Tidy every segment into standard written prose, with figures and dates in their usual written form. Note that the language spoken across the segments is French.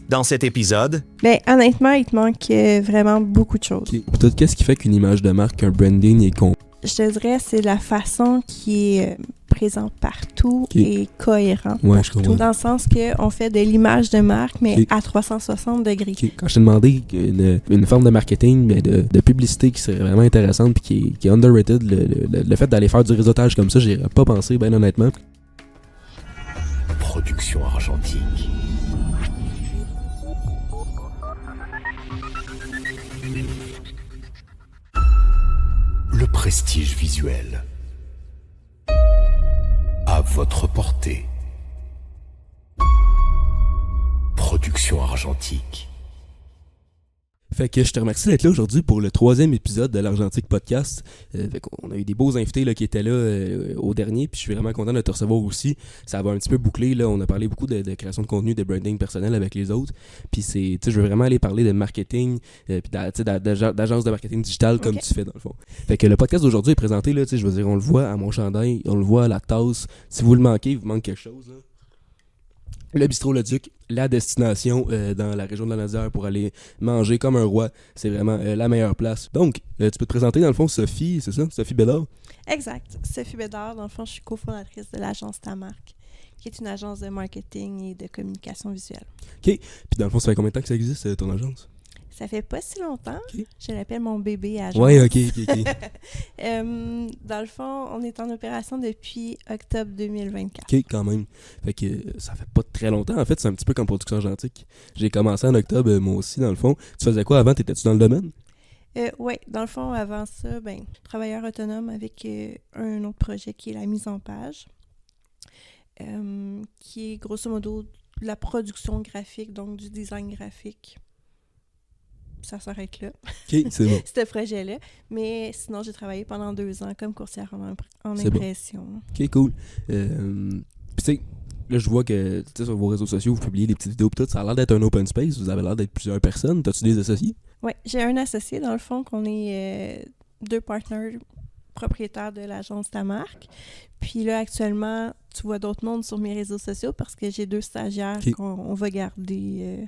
Dans cet épisode, Ben, honnêtement, il te manque vraiment beaucoup de choses. Okay. Peut-être qu'est-ce qui fait qu'une image de marque, qu'un branding est con? Je te dirais, c'est la façon qui est présente partout et cohérente partout. Dans le sens qu'on fait de l'image de marque, mais à 360 degrés. Quand je t'ai demandé une forme de marketing, mais de publicité qui serait vraiment intéressante puis qui est underrated, le fait d'aller faire du réseautage comme ça, j'y aurais pas pensé, ben honnêtement. Production argentique. Le prestige visuel. À votre portée. Production argentique. Fait que je te remercie d'être là aujourd'hui pour le 3e épisode de l'Argentique Podcast. On a eu des beaux invités là, qui étaient là au dernier, puis je suis vraiment content de te recevoir aussi. Ça va un petit peu boucler, là. On a parlé beaucoup de création de contenu, de branding personnel avec les autres. Puis je veux vraiment aller parler de marketing, puis d'agence de marketing digital comme tu fais dans le fond. Fait que le podcast d'aujourd'hui est présenté, là, je veux dire, on le voit à mon chandail, on le voit à la tasse. Si vous le manquez, il vous manque quelque chose, là. Le Bistrot Le Duc, la destination dans la région de la Naudière pour aller manger comme un roi. C'est vraiment la meilleure place. Donc, tu peux te présenter dans le fond, Sophie, c'est ça? Sophie Bédard? Exact. Sophie Bédard, dans le fond, je suis cofondatrice de l'agence Ta Marque, qui est une agence de marketing et de communication visuelle. OK. Puis dans le fond, ça fait combien de temps que ça existe, ton agence? Ça fait pas si longtemps. Okay. Je l'appelle mon bébé agence. Ouais, OK. Dans le fond, on est en opération depuis octobre 2024. OK, quand même. Fait que ça fait pas très longtemps. En fait, c'est un petit peu comme Production argentique. J'ai commencé en octobre, moi aussi, dans le fond. Tu faisais quoi avant? T'étais-tu dans le domaine? Oui, dans le fond, avant ça, travailleur autonome avec un autre projet qui est la mise en page, qui est grosso modo de la production graphique, donc du design graphique. Ça s'arrête là. OK, c'est bon. Ce projet-là. Mais sinon, j'ai travaillé pendant 2 ans comme courtière en c'est impression. Bon. OK, cool. Puis tu sais, là, je vois que sur vos réseaux sociaux, vous publiez des petites vidéos et tout. Ça a l'air d'être un open space. Vous avez l'air d'être plusieurs personnes. T'as-tu des associés? Oui, j'ai un associé, dans le fond, qu'on est 2 partenaires propriétaires de l'agence Ta Marque. Puis là, actuellement, tu vois d'autres mondes sur mes réseaux sociaux parce que j'ai 2 stagiaires qu'on va garder...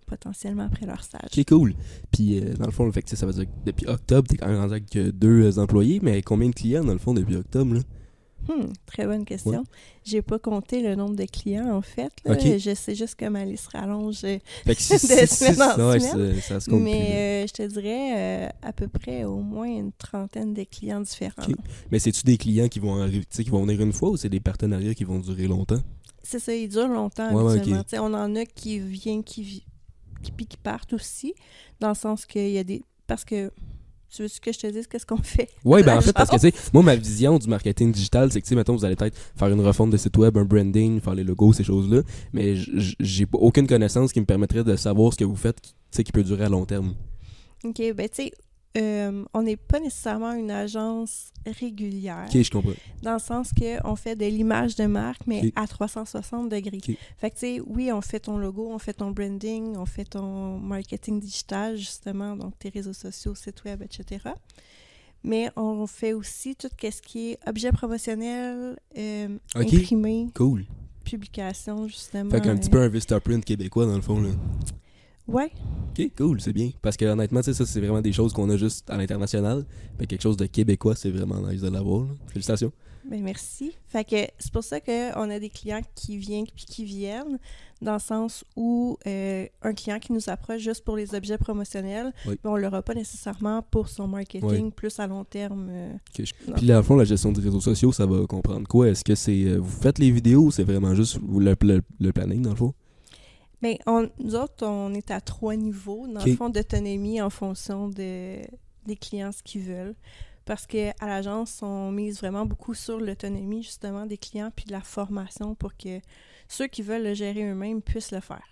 potentiellement après leur stage. Ok, cool. Puis, dans le fond, ça veut dire que depuis octobre, t'es quand même rendu avec 2 employés, mais combien de clients, dans le fond, depuis octobre, là? Très bonne question. Ouais. J'ai pas compté le nombre de clients, en fait. Là. Okay. Je sais juste que ma liste rallonge de semaine en semaine. Ça se compte mais je te dirais à peu près au moins une 30aine de clients différents. Okay. Mais c'est-tu des clients qui vont arriver, qui vont venir une fois ou c'est des partenariats qui vont durer longtemps? C'est ça, ils durent longtemps, habituellement. Okay. On en a qui viennent, qui partent aussi, dans le sens qu'il y a des... Parce que, tu veux que je te dise qu'est-ce qu'on fait? Oui, ben en fait, parce que, tu sais, moi, ma vision du marketing digital, c'est que, tu sais, mettons, vous allez peut-être faire une refonte de site web, un branding, faire les logos, ces choses-là, mais j'ai aucune connaissance qui me permettrait de savoir ce que vous faites, tu sais, qui peut durer à long terme. OK, ben, tu sais, on n'est pas nécessairement une agence régulière. OK, je comprends. Dans le sens qu'on fait de l'image de marque, mais à 360 degrés. Fait que, tu sais, oui, on fait ton logo, on fait ton branding, on fait ton marketing digital, justement, donc tes réseaux sociaux, site web, etc. Mais on fait aussi tout ce qui est objet promotionnel, imprimé, cool. Publication, justement. Fait qu'un petit peu un Vistaprint québécois, dans le fond, là. Ouais. OK, cool, c'est bien. Parce que honnêtement, tu sais, ça, c'est vraiment des choses qu'on a juste à l'international. Mais quelque chose de québécois, c'est vraiment nice de l'avoir. Là. Félicitations. Ben merci. Fait que c'est pour ça qu'on a des clients qui viennent puis qui viennent, dans le sens où un client qui nous approche juste pour les objets promotionnels, oui. on ne l'aura pas nécessairement pour son marketing plus à long terme. Okay. Puis là, à fond, la gestion des réseaux sociaux, ça va comprendre quoi? Est-ce que c'est vous faites les vidéos ou c'est vraiment juste le planning, dans le fond? Bien, nous autres, on est à 3 niveaux, dans le fond, d'autonomie en fonction des clients, ce qu'ils veulent. Parce qu'à l'agence, on mise vraiment beaucoup sur l'autonomie, justement, des clients, puis de la formation pour que ceux qui veulent le gérer eux-mêmes puissent le faire.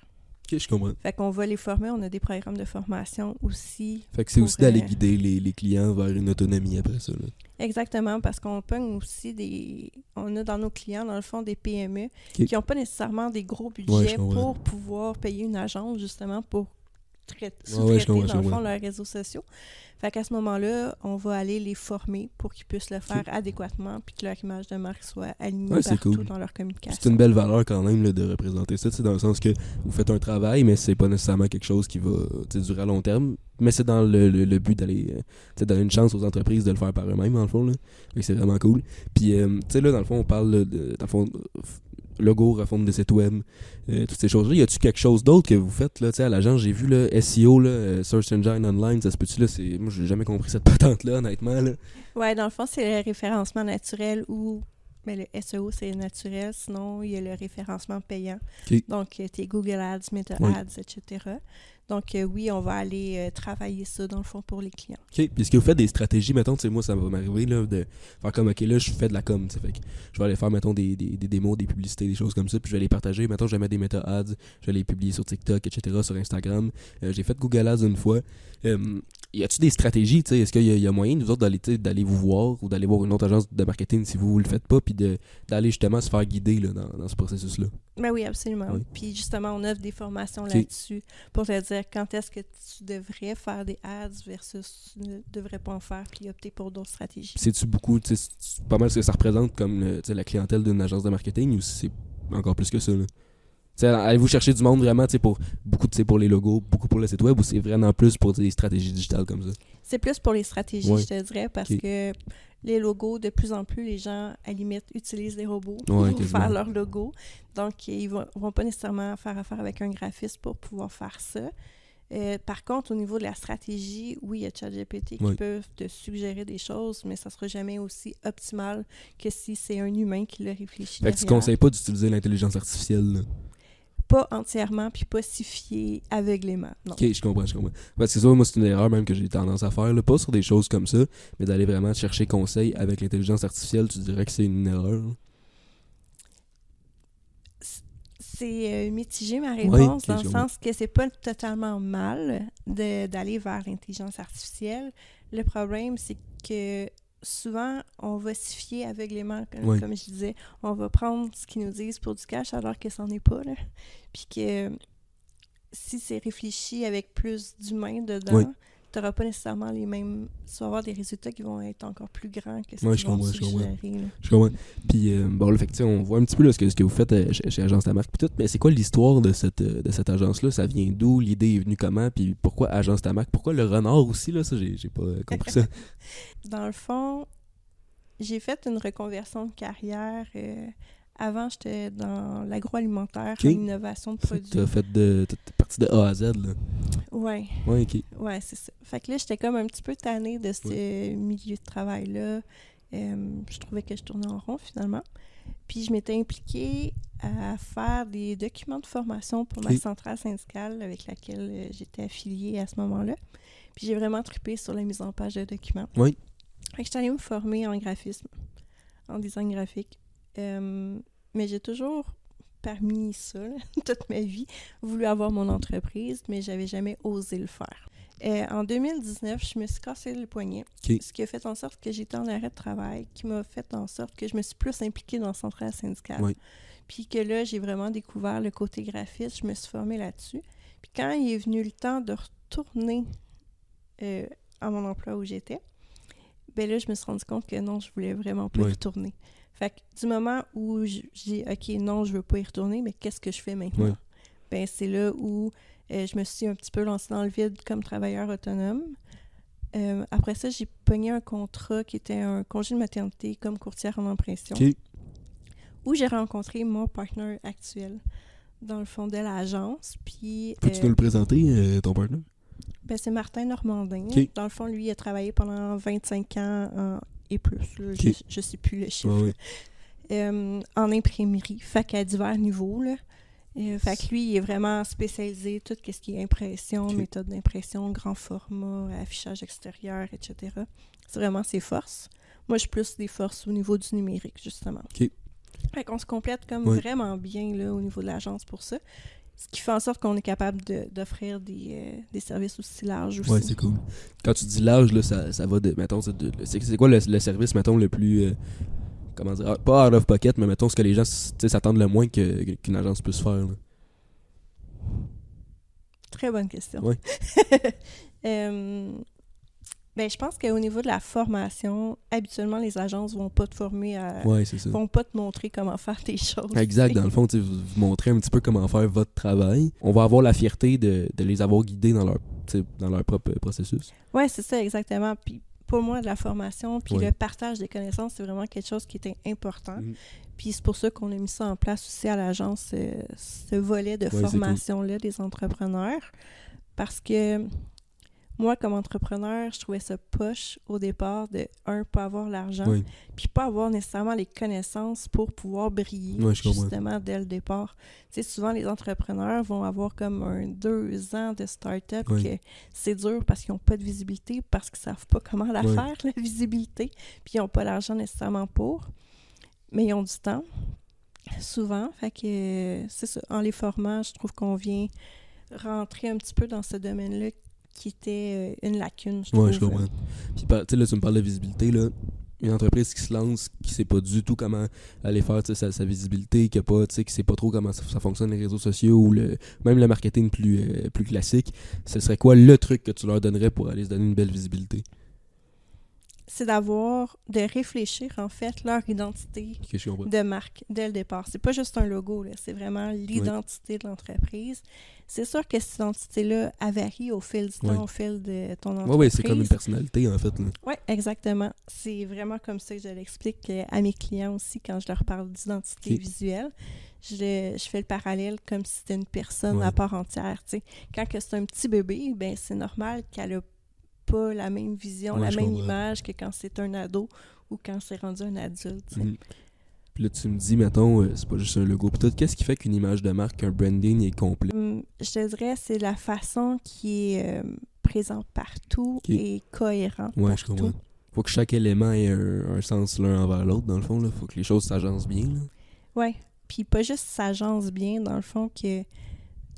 OK, je comprends. Fait qu'on va les former, on a des programmes de formation aussi. Fait que c'est aussi d'aller guider les clients vers une autonomie après ça, là. Exactement, parce qu'on pogne aussi on a dans nos clients, dans le fond, des PME qui n'ont pas nécessairement des gros budgets pour pouvoir payer une agence, justement, pour sous-traiter, dans le fond, leurs réseaux sociaux. Fait qu'à ce moment-là, on va aller les former pour qu'ils puissent le faire adéquatement puis que leur image de marque soit alignée partout dans leur communication. C'est une belle valeur quand même là, de représenter ça, dans le sens que vous faites un travail, mais c'est pas nécessairement quelque chose qui va durer à long terme, mais c'est dans le but d'aller donner une chance aux entreprises de le faire par eux-mêmes, dans le fond. Là. C'est vraiment cool. Puis, tu sais, là, dans le fond, on parle dans le fond, logo, refonte des sites web, toutes ces choses-là. Y a-tu quelque chose d'autre que vous faites là, à l'agence? J'ai vu là, SEO, là, Search Engine Online, ça se peut-tu là? Moi, j'ai jamais compris cette patente-là, honnêtement. Là. Ouais, dans le fond, c'est le référencement naturel ou le SEO, c'est naturel. Sinon, il y a le référencement payant. Okay. Donc, tes Google Ads, Meta Ads, etc. Donc, oui, on va aller travailler ça, dans le fond, pour les clients. OK. Puis est-ce que vous faites des stratégies, mettons, tu sais, moi, ça va m'arriver, là, de faire comme, OK, là, je fais de la com, tu sais, fait que je vais aller faire, mettons, des démos, des publicités, des choses comme ça, puis je vais les partager. Mettons, je vais mettre des Meta Ads, je vais les publier sur TikTok, etc., sur Instagram. J'ai fait Google Ads une fois. Y a-tu des stratégies, tu sais, est-ce qu'il y a moyen, nous autres, d'aller vous voir ou d'aller voir une autre agence de marketing si vous le faites pas, puis d'aller justement se faire guider là, dans ce processus-là? Ben oui, absolument. Oui. Puis justement, on offre des formations là-dessus pour te dire quand est-ce que tu devrais faire des ads versus tu ne devrais pas en faire puis opter pour d'autres stratégies. C'est-tu beaucoup, tu sais, pas mal ce que ça représente comme la clientèle d'une agence de marketing ou c'est encore plus que ça, là? T'sais, allez-vous chercher du monde vraiment pour beaucoup pour les logos, beaucoup pour le site web ou c'est vraiment plus pour des stratégies digitales comme ça? C'est plus pour les stratégies, je te dirais, parce que les logos, de plus en plus, les gens, à la limite, utilisent des robots pour faire leur logo. Donc, ils vont pas nécessairement faire affaire avec un graphiste pour pouvoir faire ça. Par contre, au niveau de la stratégie, oui, il y a ChatGPT qui peuvent te suggérer des choses, mais ça sera jamais aussi optimal que si c'est un humain qui le réfléchit. Fait que tu conseilles pas d'utiliser l'intelligence artificielle, là? Pas entièrement, puis pas s'y fier aveuglément. Non. Ok, je comprends. Parce que ça, moi, c'est une erreur même que j'ai tendance à faire, là. Pas sur des choses comme ça, mais d'aller vraiment chercher conseil avec l'intelligence artificielle, tu dirais que c'est une erreur? Là? C'est mitigé ma réponse, dans le sens que c'est pas totalement mal d'aller vers l'intelligence artificielle. Le problème, c'est que souvent, on va s'y fier aveuglément, comme je disais. On va prendre ce qu'ils nous disent pour du cash alors que ça n'en est pas, là. Puis que si c'est réfléchi avec plus d'humains dedans, tu n'auras pas nécessairement les mêmes... Tu vas avoir des résultats qui vont être encore plus grands que ce qu'ils vont suggérer. Je comprends. Puis, bon, là, fait que, on voit un petit peu là, ce que vous faites chez Agence Ta Marque. Puis tout, mais c'est quoi l'histoire de cette agence-là? Ça vient d'où? L'idée est venue comment? Puis pourquoi Agence Ta Marque? Pourquoi le renard aussi? Là? Ça, j'ai pas compris ça. Dans le fond, j'ai fait une reconversion de carrière... Avant, j'étais dans l'agroalimentaire, en innovation de produits. T'es parti de A à Z, là. Ouais. Ouais, OK. Ouais, c'est ça. Fait que là, j'étais comme un petit peu tannée de ce milieu de travail-là. Je trouvais que je tournais en rond, finalement. Puis, je m'étais impliquée à faire des documents de formation pour ma centrale syndicale avec laquelle j'étais affiliée à ce moment-là. Puis, j'ai vraiment trippé sur la mise en page de documents. Oui. Fait que j'étais allée me former en graphisme, en design graphique. Mais j'ai toujours, parmi ça, là, toute ma vie, voulu avoir mon entreprise, mais j'avais jamais osé le faire. En 2019, je me suis cassé le poignet, ce qui a fait en sorte que j'étais en arrêt de travail, qui m'a fait en sorte que je me suis plus impliquée dans la centrale syndicale. Puis que là, j'ai vraiment découvert le côté graphiste, je me suis formée là-dessus. Puis quand il est venu le temps de retourner à mon emploi où j'étais, ben là, je me suis rendu compte que non, je voulais vraiment pas y retourner. Fait que du moment où j'ai OK, non, je veux pas y retourner, mais qu'est-ce que je fais maintenant? Ben, c'est là où je me suis un petit peu lancée dans le vide comme travailleur autonome. Après ça, j'ai pogné un contrat qui était un congé de maternité comme courtière en impression, où j'ai rencontré mon partenaire actuel dans le fond de l'agence. Puis, peux-tu nous le présenter, ton partenaire? Ben, c'est Martin Normandin. Dans le fond, lui, il a travaillé pendant 25 ans et plus. Là, je sais plus le chiffre. En imprimerie. Fait qu'à divers niveaux. Là. Fait que lui, il est vraiment spécialisé tout ce qui est impression, méthode d'impression, grand format, affichage extérieur, etc. C'est vraiment ses forces. Moi, je suis plus des forces au niveau du numérique, justement. Fait qu'on se complète comme vraiment bien là, au niveau de l'agence pour ça. Ce qui fait en sorte qu'on est capable d'offrir des services aussi larges aussi. Ouais, c'est cool. Quand tu dis large, là, ça va de... Mettons, c'est quoi le service, mettons, le plus... comment dire? Pas out of pocket, mais mettons ce que les gens s'attendent le moins qu'une agence puisse faire. Là. très bonne question. Oui. Ben, je pense qu'au niveau de la formation, habituellement, les agences vont pas te former c'est ça. vont pas te montrer comment faire tes choses. Exact. Dans le fond, vous montrez un petit peu comment faire votre travail. On va avoir la fierté de les avoir guidés dans leur propre processus. Oui, c'est ça, exactement. Puis pour moi, de la formation, puis le partage des connaissances, c'est vraiment quelque chose qui était important. Puis c'est pour ça qu'on a mis ça en place aussi à l'agence, ce volet de formation-là des entrepreneurs. Parce que moi, comme entrepreneur, je trouvais ça poche au départ de, pas avoir l'argent, puis pas avoir nécessairement les connaissances pour pouvoir briller, justement, dès le départ. Tu sais, souvent, les entrepreneurs vont avoir comme 2 ans de start-up que c'est dur parce qu'ils n'ont pas de visibilité, parce qu'ils ne savent pas comment la faire, la visibilité, puis ils n'ont pas l'argent nécessairement pour, mais ils ont du temps, souvent. Fait que, c'est ça, en les formant, je trouve qu'on vient rentrer un petit peu dans ce domaine-là qui était une lacune, je trouve. Oui, je comprends. Puis, tu sais, là, tu me parles de visibilité, là. Une entreprise qui se lance, qui sait pas du tout comment aller faire sa visibilité, qui sait pas trop comment ça fonctionne les réseaux sociaux ou même le marketing plus classique, ce serait quoi le truc que tu leur donnerais pour aller se donner une belle visibilité? C'est de réfléchir, en fait, leur identité de marque dès le départ. C'est pas juste un logo, là, c'est vraiment l'identité de l'entreprise. C'est sûr que cette identité-là, elle varie au fil du temps, au fil de ton entreprise. Oui, c'est comme une personnalité, en fait. Oui, exactement. C'est vraiment comme ça que je l'explique à mes clients aussi quand je leur parle d'identité visuelle. Je fais le parallèle comme si c'était une personne à part entière. T'sais. Quand que c'est un petit bébé, ben c'est normal qu'elle a pas la même vision, la même image que quand c'est un ado ou quand c'est rendu un adulte. Puis là, tu me dis, mettons, c'est pas juste un logo. Peut-être, qu'est-ce qui fait qu'une image de marque, qu'un branding est complet? Je te dirais, c'est la façon qui est présente partout et cohérent partout. Je comprends. Faut que chaque élément ait un sens l'un envers l'autre, dans le fond. Faut que les choses s'agencent bien. Oui, puis pas juste s'agencent bien, dans le fond, que...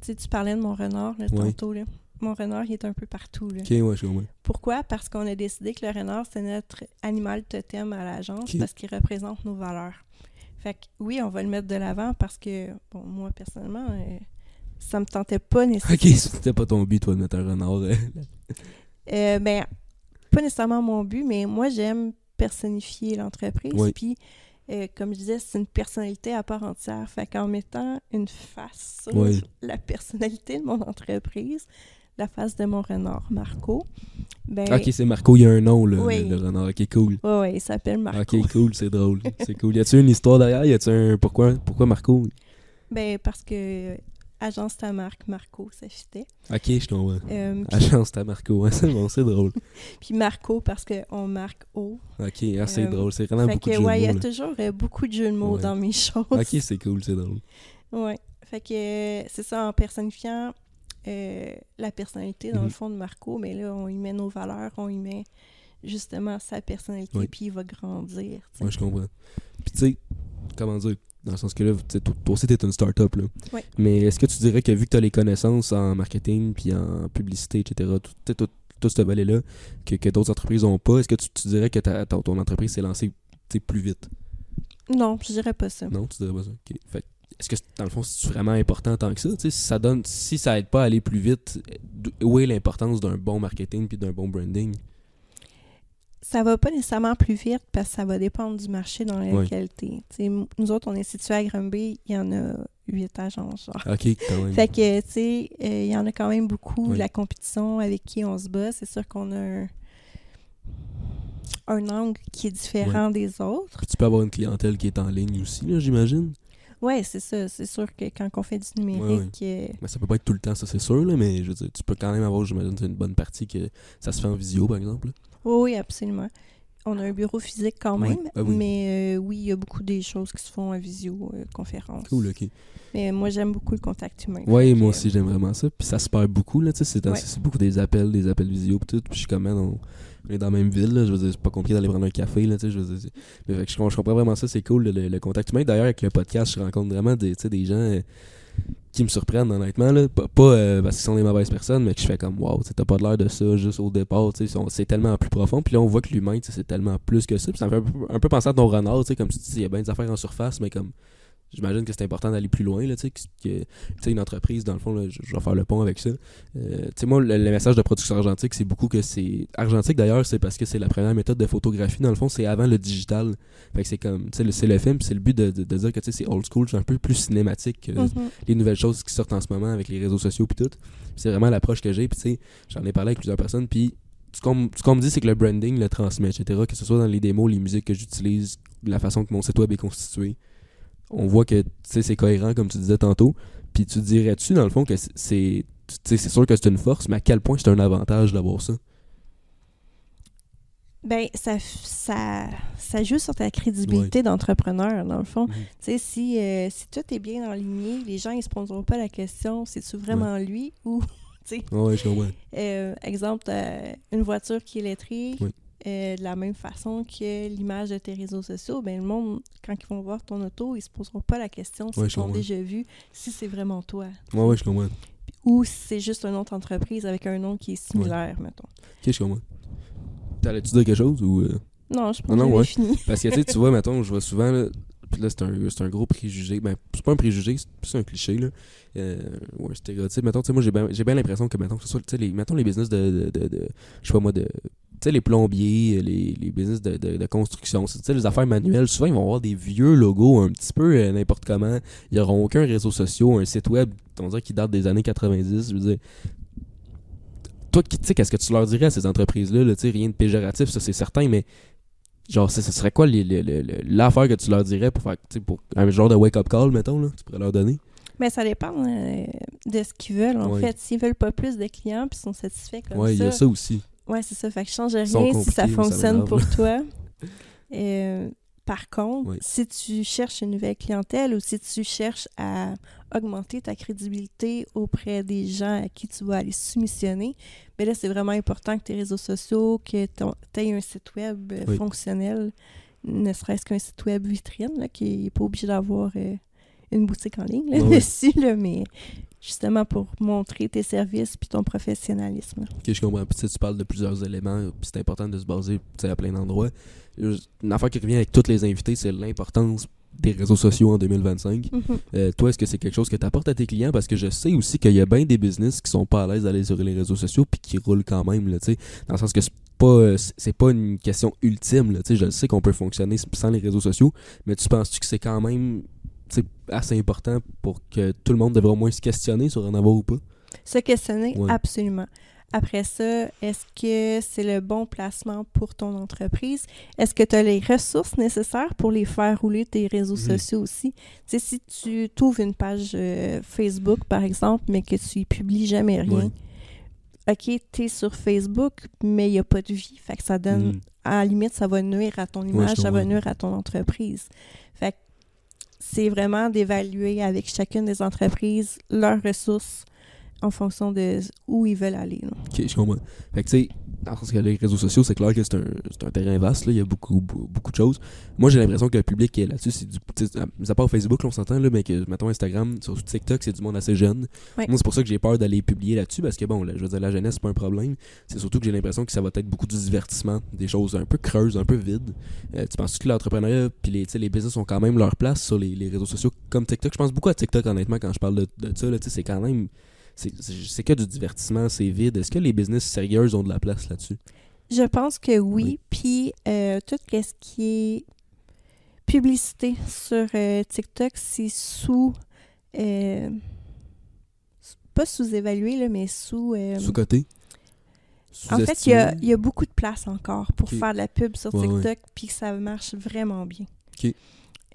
Tu parlais de mon renard, là, tantôt, là. Mon renard, il est un peu partout. Là. OK, ouais, je comprends. Pourquoi? Parce qu'on a décidé que le renard, c'est notre animal totem à l'agence parce qu'il représente nos valeurs. Fait que oui, on va le mettre de l'avant parce que, bon, moi, personnellement, ça me tentait pas nécessairement. OK, c'était pas ton but, toi, de mettre un renard. Ben, pas nécessairement mon but, mais moi, j'aime personnifier l'entreprise. Puis, comme je disais, c'est une personnalité à part entière. Fait qu'en mettant une face sur la personnalité de mon entreprise, la face de mon renard, Marco. Ben, OK, c'est Marco, il y a un nom, là, le renard. OK, cool. Oui, il s'appelle Marco. OK, cool, c'est drôle. C'est cool. Y a-tu une histoire derrière? Y a-tu un... Pourquoi Marco? Ben, parce que Agence ta marque, Marco, ça fitait. OK, je comprends. Agence ta Marco, c'est bon, c'est drôle. Puis Marco, parce qu'on marque O. OK, c'est drôle. C'est vraiment beaucoup de jeux de mots. Il y a toujours beaucoup de jeux de mots dans mes choses. OK, c'est cool, c'est drôle. Oui. Fait que c'est ça, en personnifiant la personnalité, dans le fond, de Marco, mais là, on y met nos valeurs, on y met justement sa personnalité, puis il va grandir. Oui, je comprends. Puis tu sais, comment dire, dans le sens que là, toi aussi, t'es une start-up, là. Oui. Mais est-ce que tu dirais que vu que tu as les connaissances en marketing, puis en publicité, etc., tout ce volet-là, que d'autres entreprises n'ont pas, est-ce que tu dirais que ton entreprise s'est lancée plus vite? Non, je dirais pas ça. Non, tu dirais pas ça. OK. Fait est-ce que, dans le fond, c'est vraiment important tant que ça? Si ça aide pas à aller plus vite, où est l'importance d'un bon marketing puis d'un bon branding? Ça va pas nécessairement plus vite parce que ça va dépendre du marché dans lequel t'es. Nous autres, on est situés à Granby, il y en a 8 agences. Genre. OK, quand même. Fait que, tu sais, il y en a quand même beaucoup. La compétition avec qui on se bat, c'est sûr qu'on a un angle qui est différent des autres. Puis tu peux avoir une clientèle qui est en ligne aussi, là, j'imagine? Oui, c'est ça. C'est sûr que quand on fait du numérique... Mais ça peut pas être tout le temps, ça c'est sûr, là, mais je veux dire, tu peux quand même avoir, j'imagine, une bonne partie que ça se fait en visio, par exemple. Oui, absolument. On a un bureau physique quand même, mais oui, il y a beaucoup des choses qui se font en visioconférence. Cool, OK. Mais moi, j'aime beaucoup le contact humain. Oui, moi aussi, j'aime vraiment ça. Puis ça se perd beaucoup, là, tu sais, c'est beaucoup des appels visio, puis tout. Puis je suis comme, on est dans la même ville, là, je veux dire, c'est pas compliqué d'aller prendre un café, là, tu sais, je veux dire. Mais fait que je comprends vraiment ça, c'est cool, le contact humain. D'ailleurs, avec le podcast, je rencontre vraiment des gens qui me surprennent, honnêtement, là. Pas parce qu'ils sont des mauvaises personnes, mais que je fais comme, wow, t'as pas l'air de ça juste au départ, tu sais, c'est tellement plus profond. Puis là, on voit que l'humain, c'est tellement plus que ça. Puis ça me fait un peu penser à ton renard, tu sais, comme tu dis, il y a bien des affaires en surface, mais comme, j'imagine que c'est important d'aller plus loin, là, tu sais, une entreprise, dans le fond, là, je vais faire le pont avec ça. Tu sais, moi, le message de production argentique, c'est beaucoup que c'est... Argentique, d'ailleurs, c'est parce que c'est la première méthode de photographie, dans le fond, c'est avant le digital. Fait que c'est comme, tu sais, c'est le film, c'est le but de dire que, tu sais, c'est old school, c'est un peu plus cinématique que les nouvelles choses qui sortent en ce moment avec les réseaux sociaux puis tout. Puis c'est vraiment l'approche que j'ai, puis tu sais, j'en ai parlé avec plusieurs personnes, puis ce qu'on me dit, c'est que le branding le transmet, etc., que ce soit dans les démos, les musiques que j'utilise, la façon que mon site web est constitué. On voit que c'est cohérent, comme tu disais tantôt. Puis tu dirais-tu, dans le fond, que c'est sûr que c'est une force, mais à quel point c'est un avantage d'avoir ça? Ben, ça joue sur ta crédibilité d'entrepreneur, dans le fond. Tu sais, si tout est bien aligné, les gens, ils se poseront pas la question, c'est-tu vraiment lui ou... Ouais, je comprends. Exemple, une voiture qui est lettrée, de la même façon que l'image de tes réseaux sociaux, ben le monde, quand ils vont voir ton auto, ils se poseront pas la question s'ils t'ont déjà vu, si c'est vraiment toi. Ouais, je comprends. Ou si c'est juste une autre entreprise avec un nom qui est similaire, mettons. Ok, je comprends. T'allais-tu dire quelque chose ou... Non, je pense que j'avais fini. Parce que tu vois, mettons, je vois souvent... Là, puis là, c'est un gros préjugé. Ben, c'est pas un préjugé, c'est plus un cliché, là. Ou un stéréotype. Mettons, tu sais, moi, j'ai bien l'impression que, mettons, que ce soit, tu sais, mettons, les business de je sais pas moi, tu sais, les plombiers, les business de construction, tu sais, les affaires manuelles, souvent, ils vont avoir des vieux logos un petit peu n'importe comment. Ils n'auront aucun réseau social, un site web, on dirait, qui date des années 90. Je veux dire, toi, tu sais, qu'est-ce que tu leur dirais à ces entreprises-là, là, tu sais, rien de péjoratif, ça, c'est certain, mais genre, ce serait quoi l'affaire que tu leur dirais pour faire, pour un genre de wake-up call, mettons, là, tu pourrais leur donner? Mais ça dépend de ce qu'ils veulent, en fait. S'ils veulent pas plus de clients puis sont satisfaits comme ça. Ouais, il y a ça aussi. Ouais, c'est ça. Fait que je change rien si ça fonctionne pour toi. Par contre, si tu cherches une nouvelle clientèle ou si tu cherches à augmenter ta crédibilité auprès des gens à qui tu vas aller soumissionner, bien là, c'est vraiment important que tes réseaux sociaux, que tu aies un site web fonctionnel, ne serait-ce qu'un site web vitrine, là, qui n'est pas obligé d'avoir une boutique en ligne là, dessus, là, mais justement pour montrer tes services puis ton professionnalisme. Ok, je comprends. Puis tu parles de plusieurs éléments, puis c'est important de se baser à plein d'endroits. Une affaire qui revient avec tous les invités, c'est l'importance des réseaux sociaux en 2025. Toi, est-ce que c'est quelque chose que tu apportes à tes clients? Parce que je sais aussi qu'il y a bien des business qui sont pas à l'aise d'aller sur les réseaux sociaux puis qui roulent quand même, là, dans le sens que c'est pas une question ultime. Là, je sais qu'on peut fonctionner sans les réseaux sociaux, mais tu penses-tu que c'est quand même assez important pour que tout le monde devrait au moins se questionner sur en avoir ou pas? Se questionner, absolument. Après ça, est-ce que c'est le bon placement pour ton entreprise? Est-ce que tu as les ressources nécessaires pour les faire rouler tes réseaux sociaux aussi? Tu sais, si tu t'ouvres une page Facebook, par exemple, mais que tu y publies jamais rien, OK, tu es sur Facebook, mais il n'y a pas de vie. Fait que ça donne, à la limite, ça va nuire à ton image, ça va nuire à ton entreprise. Fait que c'est vraiment d'évaluer avec chacune des entreprises leurs ressources en fonction de où ils veulent aller. Là. Ok, je comprends. Fait que tu sais, dans le sens que les réseaux sociaux, c'est clair que c'est un terrain vaste, là, il y a beaucoup de choses. Moi, j'ai l'impression que le public qui est là-dessus, c'est du... À part Facebook, là, on s'entend, là, mais que, mettons, Instagram, sur TikTok, c'est du monde assez jeune. Moi, c'est pour ça que j'ai peur d'aller publier là-dessus, parce que, bon, là, je veux dire, la jeunesse, c'est pas un problème. C'est surtout que j'ai l'impression que ça va être beaucoup de divertissement, des choses un peu creuses, un peu vides. Tu penses que l'entrepreneuriat puis les business ont quand même leur place sur les réseaux sociaux comme TikTok? Je pense beaucoup à TikTok, honnêtement, quand je parle de ça, là, c'est quand même... C'est que du divertissement, c'est vide. Est-ce que les business sérieux ont de la place là-dessus? Je pense que oui. Puis, tout ce qui est publicité sur TikTok, c'est pas sous-évalué, là, mais sous-coté? En fait, il y a beaucoup de place encore pour faire de la pub sur TikTok, puis que ça marche vraiment bien. OK.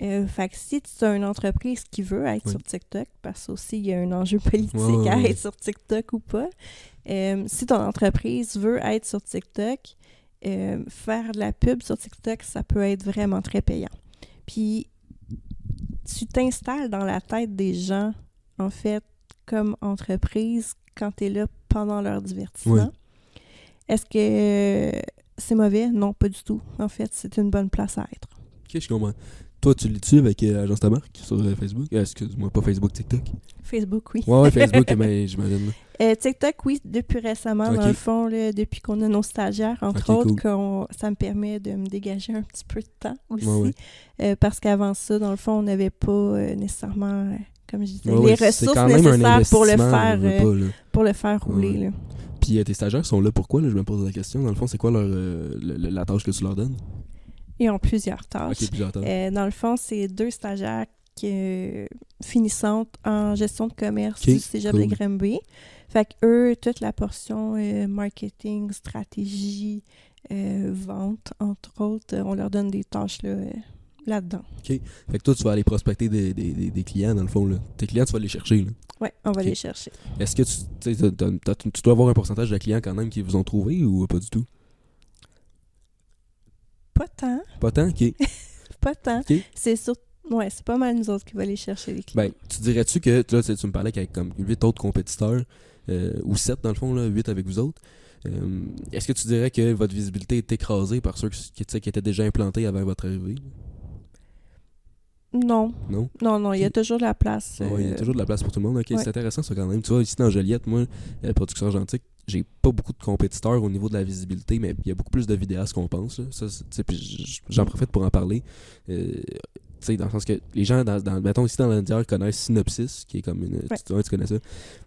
Fait que si tu as une entreprise qui veut être sur TikTok, parce qu'il y a un enjeu politique à être sur TikTok ou pas, si ton entreprise veut être sur TikTok, faire de la pub sur TikTok, ça peut être vraiment très payant. Puis, tu t'installes dans la tête des gens, en fait, comme entreprise, quand tu es là pendant leur divertissement. Est-ce que c'est mauvais? Non, pas du tout. En fait, c'est une bonne place à être. Ok, je comprends. Toi, tu lis-tu avec Agence ta marque sur Facebook? Excuse-moi, pas Facebook, TikTok. Facebook, oui. Ouais, Facebook, mais j'imagine. TikTok, oui, depuis récemment, dans le fond, là, depuis qu'on a nos stagiaires, entre autres, cool. Ça me permet de me dégager un petit peu de temps aussi. Parce qu'avant ça, dans le fond, on n'avait pas nécessairement, comme je disais, les ressources nécessaires pour le faire rouler. Là. Puis tes stagiaires sont là pourquoi? Là, je me pose la question. Dans le fond, c'est quoi la tâche que tu leur donnes? Ils ont plusieurs tâches. OK, plusieurs tâches. Dans le fond, c'est 2 stagiaires finissantes en gestion de commerce du Cégep de Granby. Fait qu'eux, toute la portion marketing, stratégie, vente, entre autres, on leur donne des tâches là-dedans. OK. Fait que toi, tu vas aller prospecter des clients, dans le fond. Là. Tes clients, tu vas les chercher. Oui, on va les chercher. Est-ce que tu dois avoir un pourcentage de clients quand même qui vous ont trouvé ou pas du tout? Pas tant. Pas tant? OK. Pas tant. Okay. C'est pas mal nous autres qui va aller chercher les clients. Ben, tu dirais-tu que, là, tu me parlais qu'avec comme 8 autres compétiteurs, ou 7 dans le fond, là, 8 avec vous autres, est-ce que tu dirais que votre visibilité est écrasée par ceux qui étaient déjà implantés avant votre arrivée? Non. Non, il y a toujours de la place. Il y a toujours de la place pour tout le monde. Okay, c'est intéressant ça quand même. Tu vois, ici dans Joliette, moi, Production Argentique, j'ai pas beaucoup de compétiteurs au niveau de la visibilité, mais il y a beaucoup plus de vidéastes qu'on pense. Là. Ça, j'en profite pour en parler. Dans le sens que les gens, mettons ici dans l'Indière, connaissent Synopsis, qui est comme une... Tu connais ça.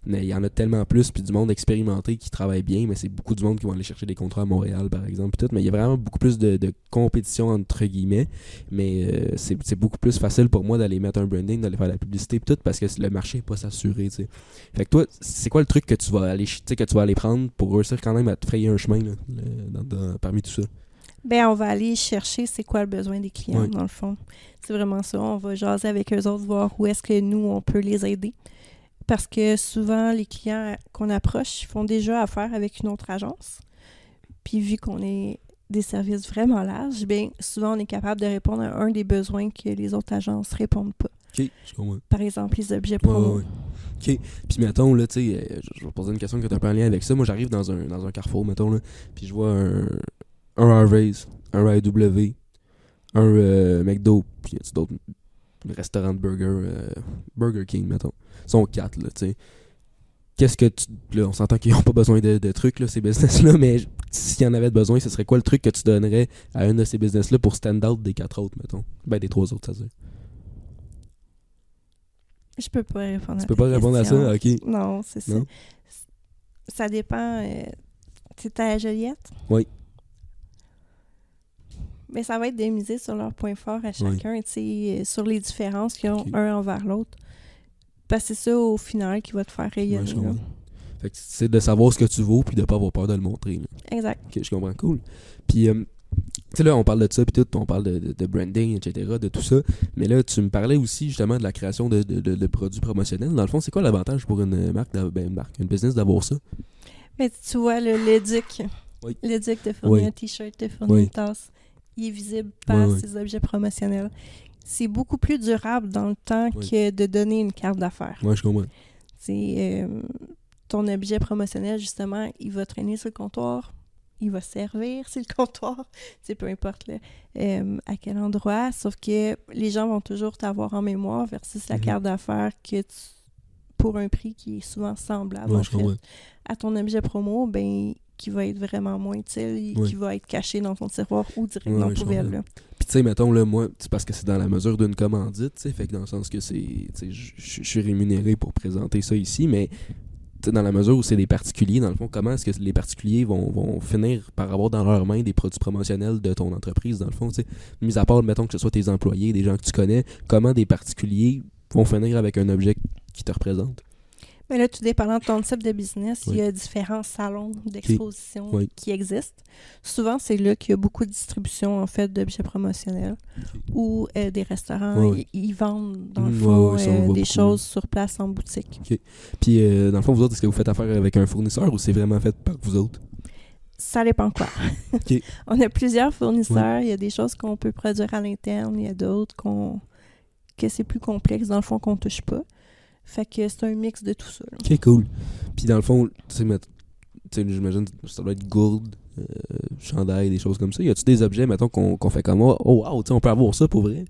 Mais il y en a tellement plus, puis du monde expérimenté qui travaille bien, mais c'est beaucoup du monde qui vont aller chercher des contrats à Montréal, par exemple. Tout. Mais il y a vraiment beaucoup plus de compétition, entre guillemets. Mais c'est beaucoup plus facile pour moi d'aller mettre un branding, d'aller faire la publicité, puis tout, parce que le marché n'est pas s'assurer. T'sais. Fait que toi, c'est quoi le truc que tu vas aller prendre pour réussir quand même à te frayer un chemin là, parmi tout ça? Ben, on va aller chercher c'est quoi le besoin des clients, dans le fond. C'est vraiment ça. On va jaser avec eux autres, voir où est-ce que nous, on peut les aider. Parce que souvent, les clients qu'on approche font déjà affaire avec une autre agence. Puis vu qu'on est des services vraiment larges, bien, souvent, on est capable de répondre à un des besoins que les autres agences répondent pas. OK, je comprends. Par exemple, les objets promo. OK. Puis mettons, là, tu sais, je vais poser une question qui est un peu en lien avec ça. Moi, j'arrive dans un carrefour, mettons, là, puis je vois un Harvey's, un IW, un McDo, puis y a d'autres restaurants de burger, Burger King, mettons. Ils sont 4, là, tu sais. Qu'est-ce que tu... Là, on s'entend qu'ils n'ont pas besoin de trucs, là, ces business-là, mais s'il y en avait besoin, ce serait quoi le truc que tu donnerais à un de ces business-là pour stand out des 4 autres, mettons? Ben, des 3 autres, ça veut dire. Je peux pas répondre à ça. Tu peux pas répondre à ça? OK. Non, c'est ça. Ça dépend. Tu à Joliette? Oui. Mais ça va être de miser sur leurs points forts à chacun, sur les différences qu'ils ont un envers l'autre. Parce que c'est ça, au final, qui va te faire rayonner. Fait que c'est de savoir ce que tu vaux puis de pas avoir peur de le montrer. Là. Exact. OK, je comprends. Cool. Puis, tu sais, là, on parle de ça, puis tout, on parle de branding, etc., de tout ça. Mais là, tu me parlais aussi, justement, de la création de produits promotionnels. Dans le fond, c'est quoi l'avantage pour une marque, une business d'avoir ça? Mais tu vois, l'éduc. Oui. L'éduc te fournit un T-shirt, te fournit une tasse. Il est visible par ses objets promotionnels. C'est beaucoup plus durable dans le temps que de donner une carte d'affaires. Oui, je comprends. C'est ton objet promotionnel, justement, il va traîner sur le comptoir, il va servir sur le comptoir, peu importe là, à quel endroit, sauf que les gens vont toujours t'avoir en mémoire versus la carte d'affaires pour un prix qui est souvent semblable en fait, à ton objet promo, ben qui va être vraiment moins utile, qui va être caché dans ton tiroir ou direct dans la poubelle. Là. Puis tu sais, mettons, là, moi, c'est parce que c'est dans la mesure d'une commandite, tu sais, fait que dans le sens que je suis rémunéré pour présenter ça ici, mais dans la mesure où c'est des particuliers, dans le fond, comment est-ce que les particuliers vont finir par avoir dans leurs mains des produits promotionnels de ton entreprise, dans le fond, tu sais, mis à part, mettons, que ce soit tes employés, des gens que tu connais, comment des particuliers vont finir avec un objet qui te représente? Mais là, tout dépendant de ton type de business, il y a différents salons d'exposition qui existent. Souvent, c'est là qu'il y a beaucoup de distribution, en fait, d'objets promotionnels ou des restaurants, ils vendent, dans le fond, des choses sur place en boutique. Okay. Puis, dans le fond, vous autres, est-ce que vous faites affaire avec un fournisseur ou c'est vraiment fait par vous autres? Ça dépend quoi. On a plusieurs fournisseurs. Il y a des choses qu'on peut produire à l'interne. Il y a d'autres que c'est plus complexe, dans le fond, qu'on touche pas. Fait que c'est un mix de tout ça. Là. OK, cool. Puis dans le fond, tu sais, j'imagine que ça doit être gourde, chandail, des choses comme ça. Y a-tu des objets, mettons, qu'on fait comme oh wow, tu sais, on peut avoir ça pour vrai?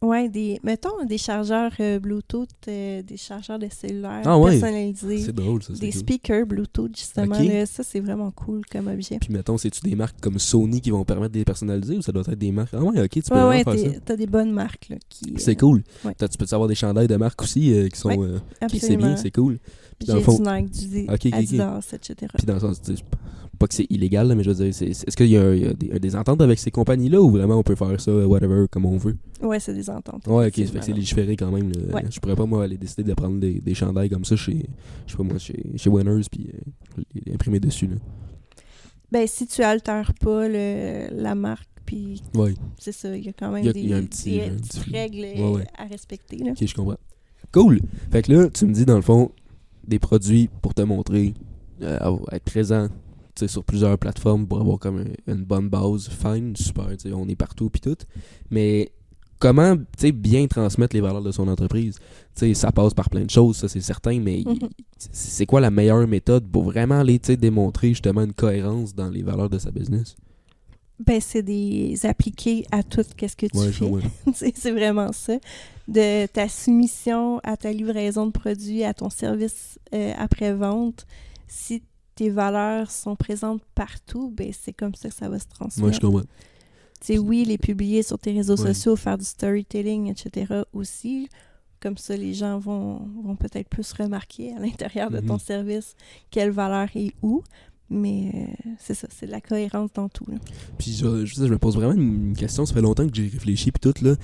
Ouais, mettons des chargeurs Bluetooth, des chargeurs de cellulaire Ah ouais, personnalisés. c'est drôle ça. Des cool. speakers Bluetooth, justement. Ok. Là, ça, c'est vraiment cool comme objet. Puis mettons, c'est-tu des marques comme Sony qui vont permettre de les personnaliser ou ça doit être des marques? Ah ouais, ok, tu peux Ouais, vraiment faire ça. t'as des bonnes marques là, qui... C'est cool. ouais. Tu peux avoir des chandails de marques aussi qui sont... Ouais, qui c'est bien, c'est cool. Puis dans J'ai le fond... du Nike, du Ok. Adidas, etc. Puis dans le sens, tu sais, pas que c'est illégal, là, mais je veux dire, est-ce qu'il y a des ententes avec ces compagnies-là ou vraiment on peut faire ça, whatever, comme on veut? Ouais, c'est des ententes. Ouais, ok, ça fait effectivement, que c'est là. légiféré quand même. Là. Ouais. Je pourrais pas, moi, aller décider de prendre des chandails comme ça chez Winners puis les imprimer dessus, là. Ben, si tu altères pas la marque, puis Ouais, c'est ça, il y a quand même il y a un petit des petites règles ouais. à respecter. Là. ok, je comprends. Cool! Fait que là, tu me dis, dans le fond, des produits pour te montrer, être présent, tu sais, sur plusieurs plateformes pour avoir comme une bonne base, fine, super, tu sais, on est partout puis tout. Mais comment, tu sais, bien transmettre les valeurs de son entreprise? Tu sais, ça passe par plein de choses, ça c'est certain, mais c'est quoi la meilleure méthode pour vraiment aller, tu sais, démontrer justement une cohérence dans les valeurs de sa business? Ben, c'est des appliquer à tout ce que tu fais. C'est vraiment ça. De ta soumission à ta livraison de produits, à ton service après-vente, si tes valeurs sont présentes partout, ben c'est comme ça que ça va se transmettre. Moi, je comprends. Tu sais, oui, les publier sur tes réseaux sociaux, faire du storytelling, etc. aussi. Comme ça, les gens vont peut-être plus remarquer à l'intérieur de ton service quelle valeur est où. Mais c'est ça, c'est de la cohérence dans tout. Là. Puis je me pose vraiment une question, ça fait longtemps que j'ai réfléchi puis tout là.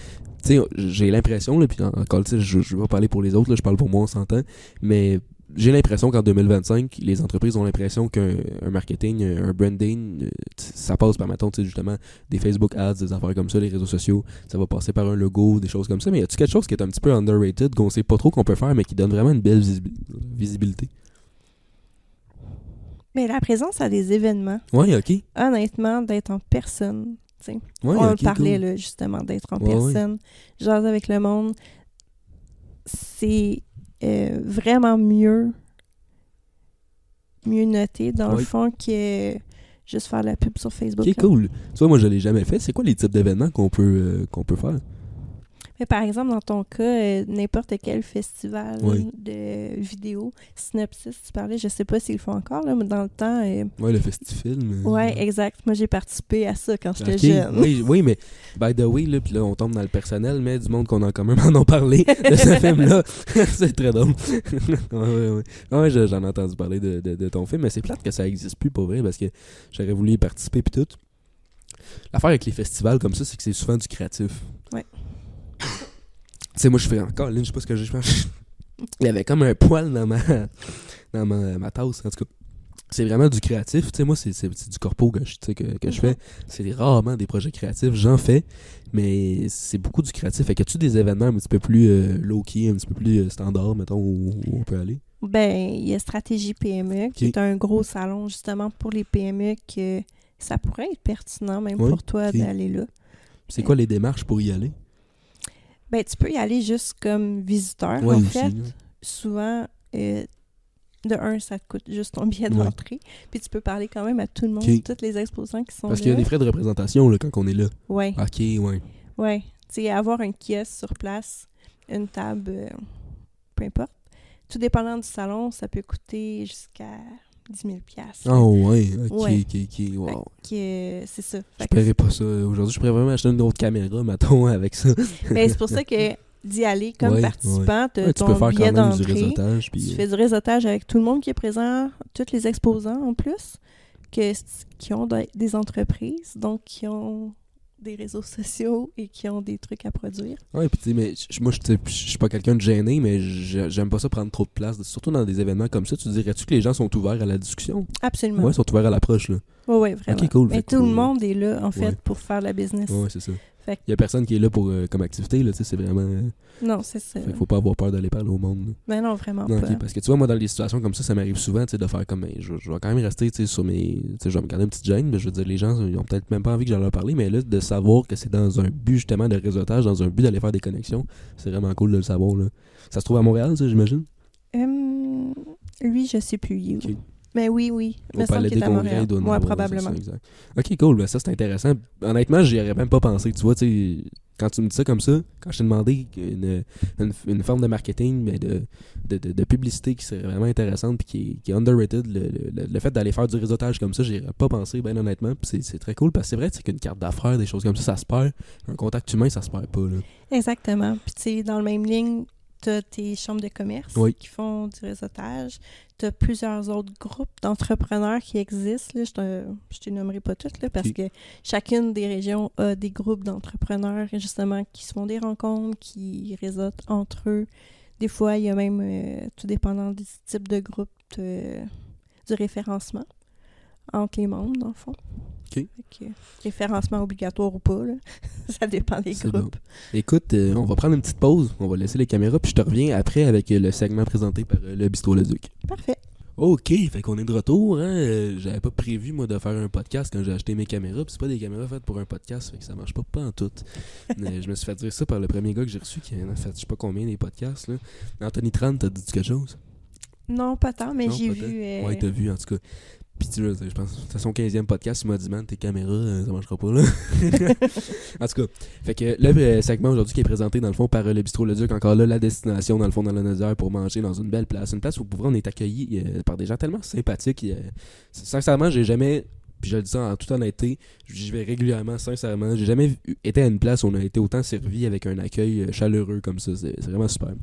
Tu sais, j'ai l'impression là, puis encore tu sais, je vais pas parler pour les autres là, je parle pour moi, on s'entend, mais j'ai l'impression qu'en 2025, les entreprises ont l'impression qu'un marketing, un branding, ça passe par, mettons, tu sais, justement, des Facebook ads, des affaires comme ça, les réseaux sociaux, ça va passer par un logo, des choses comme ça, mais y a-tu quelque chose qui est un petit peu underrated, qu'on sait pas trop qu'on peut faire, mais qui donne vraiment une belle visibilité? Mais la présence à des événements. Ouais, ok. Honnêtement, d'être en personne. T'sais. Ouais, on okay, parlait cool. là, justement d'être en personne, jaser avec le monde. C'est vraiment mieux noté dans le fond que juste faire de la pub sur Facebook. Ok, cool. Tu vois, moi je l'ai jamais fait. C'est quoi les types d'événements qu'on peut faire? Mais par exemple, dans ton cas, n'importe quel festival de vidéo, Synopsis, tu parlais, je sais pas s'ils le font encore, là, mais dans le temps... ouais, le festifilm. Ouais, exact. Moi, j'ai participé à ça quand j'étais jeune. Oui, mais by the way, là, puis là, on tombe dans le personnel, mais du monde qu'on a quand même en ont parlé de ce film-là. C'est très drôle. Ouais, j'en ai entendu parler de ton film, mais c'est plate que ça existe plus, pour vrai, parce que j'aurais voulu y participer, puis tout. L'affaire avec les festivals comme ça, c'est que c'est souvent du créatif. Ouais. Tu sais, moi, je fais encore, je sais pas ce que j'ai fait. Il y avait comme un poil dans ma tasse, en tout cas. C'est vraiment du créatif. Tu sais, moi, c'est du corpo que je fais. C'est rarement des projets créatifs. J'en fais, mais c'est beaucoup du créatif. Fait que tu des événements un petit peu plus low-key, un petit peu plus standard, mettons, où on peut aller? Ben, il y a Stratégie PME, qui est un gros salon, justement, pour les PME, que ça pourrait être pertinent, même pour toi, d'aller là. C'est quoi les démarches pour y aller? Ben, tu peux y aller juste comme visiteur, en fait. Souvent, de un, ça te coûte juste ton billet d'entrée. Puis tu peux parler quand même à tout le monde, tous les exposants qui sont là. Parce qu'il y a des frais de représentation là, quand on est là. Oui. OK, ouais. Oui. Tu sais, avoir un kiosque sur place, une table, peu importe. Tout dépendant du salon, ça peut coûter jusqu'à 10 000 $. Oh, ouais. OK. Wow. C'est ça. Je paierais pas ça. Aujourd'hui, je pourrais vraiment acheter une autre caméra, mettons, avec ça. Mais c'est pour ça que d'y aller comme participant, tu peux faire billet quand même du d'entrée. réseautage. Tu fais du réseautage avec tout le monde qui est présent, tous les exposants en plus, qui ont des entreprises, donc qui ont des réseaux sociaux et qui ont des trucs à produire. Ouais, puis tu sais, mais moi, je suis pas quelqu'un de gêné, mais j'aime pas ça prendre trop de place, surtout dans des événements comme ça. Tu dirais-tu que les gens sont ouverts à la discussion? Absolument. Ouais, ils sont ouverts à l'approche, là. Oui, vraiment. Ok, cool. Mais tout le monde est là, en fait, pour faire la business. Ouais, c'est ça. Il y a personne qui est là pour comme activité, là, tu sais, c'est vraiment... non, c'est ça. Faut pas avoir peur d'aller parler au monde. Mais non, vraiment pas. Okay, parce que tu vois, moi, dans des situations comme ça m'arrive souvent, tu sais, de faire comme... je vais quand même rester, tu sais, sur mes... Tu sais, je vais me garder une petite gêne, mais je veux dire, les gens, ils ont peut-être même pas envie que j'aille leur parler, mais là, de savoir que c'est dans un but, justement, de réseautage, dans un but d'aller faire des connexions, c'est vraiment cool de le savoir, là. Ça se trouve à Montréal, ça, j'imagine? Lui, je sais plus. Okay. Mais oui. Au Palais des Congrès, moi, probablement. Ça, exact. Ok, cool. Ben ça, c'est intéressant. Honnêtement, j'y aurais même pas pensé. Tu vois, tu sais, quand tu me dis ça comme ça, quand je t'ai demandé une forme de marketing, mais de publicité qui serait vraiment intéressante puis qui est underrated, le fait d'aller faire du réseautage comme ça, j'y aurais pas pensé, ben honnêtement. Puis c'est très cool parce que c'est vrai qu'une carte d'affaires, des choses comme ça se perd. Un contact humain, ça se perd pas. Là. Exactement. Puis tu sais, dans la même ligne, tu as tes chambres de commerce qui font du réseautage. Tu as plusieurs autres groupes d'entrepreneurs qui existent. Là. Je te nommerai pas toutes là, parce que chacune des régions a des groupes d'entrepreneurs justement qui se font des rencontres, qui réseautent entre eux. Des fois, il y a même, tout dépendant du type de groupe, du référencement entre les membres, dans le fond. OK. Référencement obligatoire ou pas, là. Ça dépend des groupes. Bon. Écoute, on va prendre une petite pause, on va laisser les caméras, puis je te reviens après avec le segment présenté par le Bistrot Le Duc. Parfait. OK, fait qu'on est de retour, hein. J'avais pas prévu, moi, de faire un podcast quand j'ai acheté mes caméras, puis c'est pas des caméras faites pour un podcast, fait que ça marche pas en tout. Je me suis fait dire ça par le premier gars que j'ai reçu, qui en a fait je sais pas combien des podcasts, là. Anthony Tran, t'as dit quelque chose? Non, pas tant, mais j'ai vu... Ouais, t'as vu, en tout cas. Puis tu je pense c'est son 15e podcast, il m'a dit, man, tes caméras, ça marchera pas, là. En tout cas, fait que le segment aujourd'hui qui est présenté, dans le fond, par le Bistrot Le Duc, encore là, la destination, dans le fond, dans la Naudière, pour manger dans une belle place. Une place où, pour vrai, on est accueillis par des gens tellement sympathiques. Sincèrement, j'ai jamais... Puis je le dis ça en toute honnêteté, j'y vais régulièrement, sincèrement. J'ai jamais été à une place où on a été autant servi avec un accueil chaleureux comme ça. C'est vraiment super.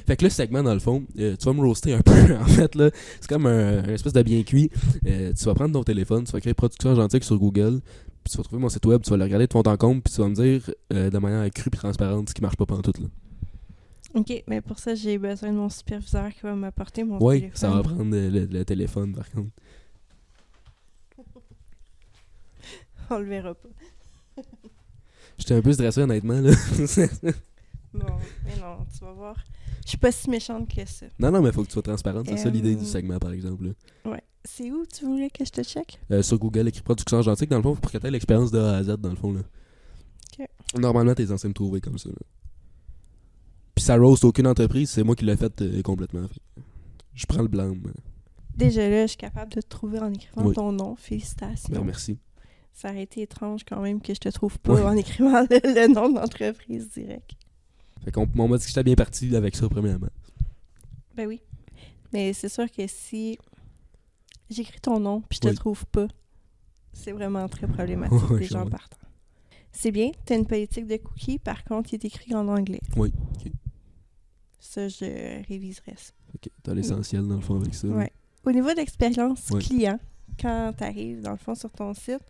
Fait que le segment, dans le fond, tu vas me roaster un peu, en fait, là. C'est comme un espèce de bien cuit. Tu vas prendre ton téléphone, tu vas créer Production Argentique sur Google, puis tu vas trouver mon site web, tu vas le regarder de fond en comble, puis tu vas me dire de manière crue et transparente ce qui marche pas pantoute, là. OK, mais pour ça, j'ai besoin de mon superviseur qui va m'apporter mon téléphone. Oui, ça va prendre le téléphone, par contre. On le verra pas. J'étais un peu stressé, honnêtement, là. Bon, mais non, tu vas voir. Je suis pas si méchante que ça. Non, mais il faut que tu sois transparente. C'est ça l'idée du segment, par exemple. Là. Ouais. C'est où tu voulais que je te check? Sur Google, écrit Production Argentique, dans le fond, pour que tu aies l'expérience de A à Z, dans le fond. Là. OK. Normalement, t'es censé me trouver comme ça. Là. Puis ça roast aucune entreprise, c'est moi qui l'ai fait complètement. Je prends le blâme. Déjà là, je suis capable de te trouver en écrivant ton nom. Félicitations. Ben, merci. Ça aurait été étrange quand même que je te trouve pas en écrivant le nom de l'entreprise direct. Fait qu'on m'a dit que j'étais bien parti avec ça, premièrement. Ben oui. Mais c'est sûr que si j'écris ton nom puis je te trouve pas, c'est vraiment très problématique des gens partant. C'est bien, tu as une politique de cookies, par contre, il est écrit en anglais. Oui, OK. Ça, je réviserai ça. OK, t'as l'essentiel dans le fond avec ça. Oui. Au niveau de l'expérience client, quand tu arrives dans le fond sur ton site,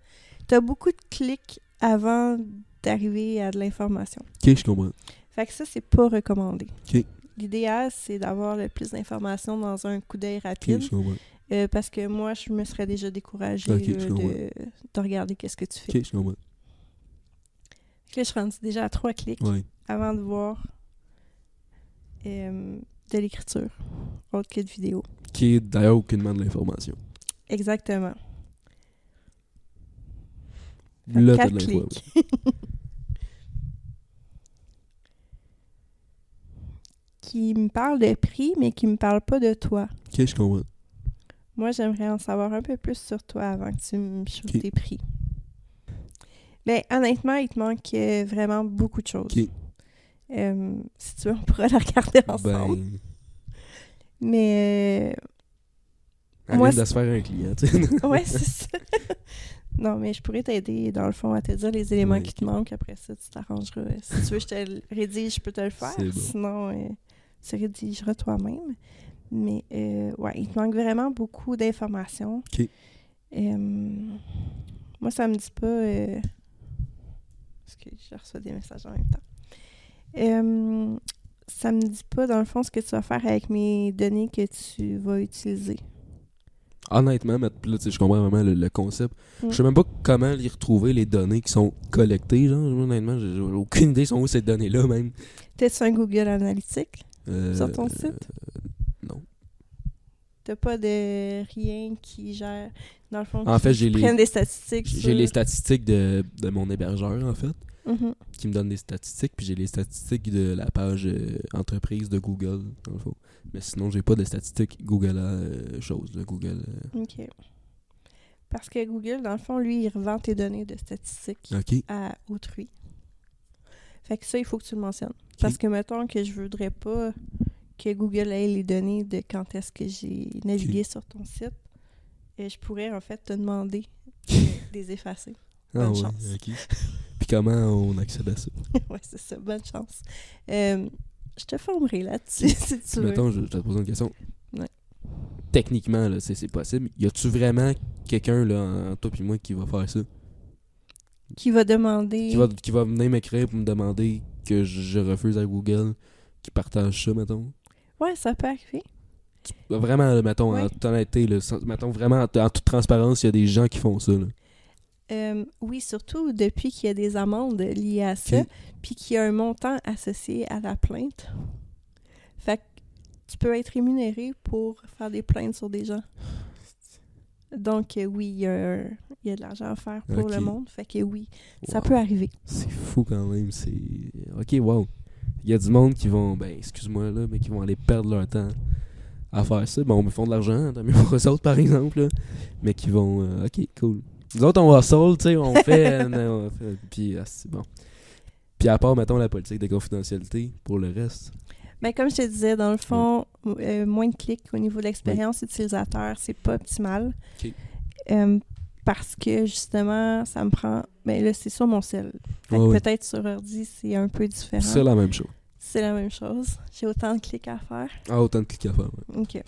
tu as beaucoup de clics avant d'arriver à de l'information. OK, je comprends. Fait que ça, c'est pas recommandé. OK. L'idéal, c'est d'avoir le plus d'informations dans un coup d'œil rapide. OK, je comprends. Parce que moi, je me serais déjà découragée de regarder qu'est-ce que tu fais. OK, je comprends. Là, je suis rendue déjà à 3 clics avant de voir de l'écriture, autre que de vidéo. Qui est d'ailleurs aucunement de l'information. Exactement. Là, t'as de l'info. Qui me parle de prix, mais qui me parle pas de toi. OK, je comprends. Moi, j'aimerais en savoir un peu plus sur toi avant que tu me shootes tes prix. Ben, honnêtement, il te manque vraiment beaucoup de choses. OK. Si tu veux, on pourra la regarder ensemble. Ben... Mais... moi, de se faire un client, tu sais. Ouais, c'est ça. Non, mais je pourrais t'aider, dans le fond, à te dire les éléments qui te manquent. Après ça, tu t'arrangeras. Si tu veux, je te le rédige, je peux te le faire. Bon. Sinon, tu rédigeras toi-même. Mais, il te manque vraiment beaucoup d'informations. OK. Moi, ça me dit pas... parce que je reçois des messages en même temps. Ça me dit pas, dans le fond, ce que tu vas faire avec mes données que tu vas utiliser. Honnêtement, là, je comprends vraiment le concept. Je sais même pas comment les retrouver, les données qui sont collectées. Genre, honnêtement, j'ai aucune idée sont où ces données-là, même. T'as-tu un Google Analytics sur ton site? Non. T'as pas de rien qui gère, dans le fond, en fait, j'ai des statistiques j'ai les statistiques de mon hébergeur, en fait, qui me donne des statistiques, puis j'ai les statistiques de la page entreprise de Google, dans le fond. Mais sinon, j'ai pas de statistiques Google Google. OK. Parce que Google, dans le fond, lui, il revend tes données de statistiques à autrui. Fait que ça, il faut que tu le mentionnes. Parce que, mettons que je voudrais pas que Google ait les données de quand est-ce que j'ai navigué sur ton site, je pourrais, en fait, te demander de les effacer. Bonne chance. OK. Puis comment on accède à ça? Ouais, c'est ça. Bonne chance. Je te formerai là-dessus, si tu veux. Mettons, je te pose une question. Ouais. Techniquement, là, c'est possible. Y a-tu vraiment quelqu'un, là, en toi et moi, qui va faire ça? Qui va demander... Qui va venir m'écrire pour me demander que je refuse à Google qui partage ça, mettons? Ouais, ça peut arriver. Vraiment, là, mettons, Ouais. en toute honnêteté, là, mettons, vraiment, en toute transparence, il y a des gens qui font ça, là. Oui, surtout depuis qu'il y a des amendes liées à ça, puis qu'il y a un montant associé à la plainte. Fait que tu peux être rémunéré pour faire des plaintes sur des gens. Donc, oui, il y a de l'argent à faire pour le monde. Fait que oui, ça peut arriver. C'est fou quand même. C'est... OK, wow. Il y a du monde qui vont, excuse-moi, là, mais qui vont aller perdre leur temps à faire ça. Bon, ils font de l'argent, tant mieux pour eux autres, par exemple, là. Mais qui vont, OK, cool. Nous autres, on va seul, tu sais, on fait... puis, c'est bon. Puis à part, mettons, la politique de confidentialité, pour le reste... Mais comme je te disais, dans le fond, moins de clics au niveau de l'expérience utilisateur, c'est pas optimal. OK. Parce que, justement, ça me prend... Ben là, c'est sur mon cell. Fait que peut-être sur ordi, c'est un peu différent. C'est la même chose. C'est la même chose. J'ai autant de clics à faire. Ah, autant de clics à faire, oui. OK.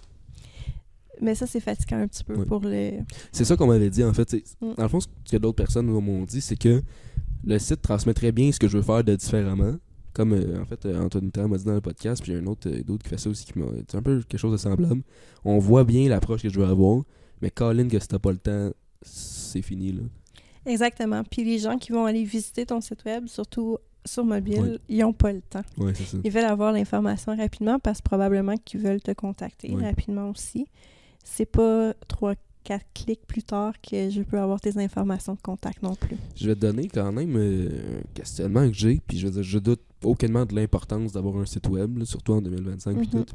Mais ça, c'est fatigant un petit peu pour le... C'est ça qu'on m'avait dit, en fait. Dans le fond, ce que d'autres personnes m'ont dit, c'est que le site transmet très bien ce que je veux faire de différemment. Comme, en fait, Antoine Mitterrand m'a dit dans le podcast, puis il y a un autre d'autre qui fait ça aussi, qui m'a dit un peu quelque chose de semblable. On voit bien l'approche que je veux avoir, mais Colin, que si t'as pas le temps, c'est fini, là. Exactement. Puis les gens qui vont aller visiter ton site web, surtout sur mobile, ils n'ont pas le temps. Ouais, c'est ça. Ils veulent avoir l'information rapidement parce que probablement qu'ils veulent te contacter rapidement aussi. C'est pas 3-4 clics plus tard que je peux avoir tes informations de contact non plus. Je vais te donner quand même un questionnement que j'ai, puis je veux dire, je doute aucunement de l'importance d'avoir un site web, là, surtout en 2025 puis tout.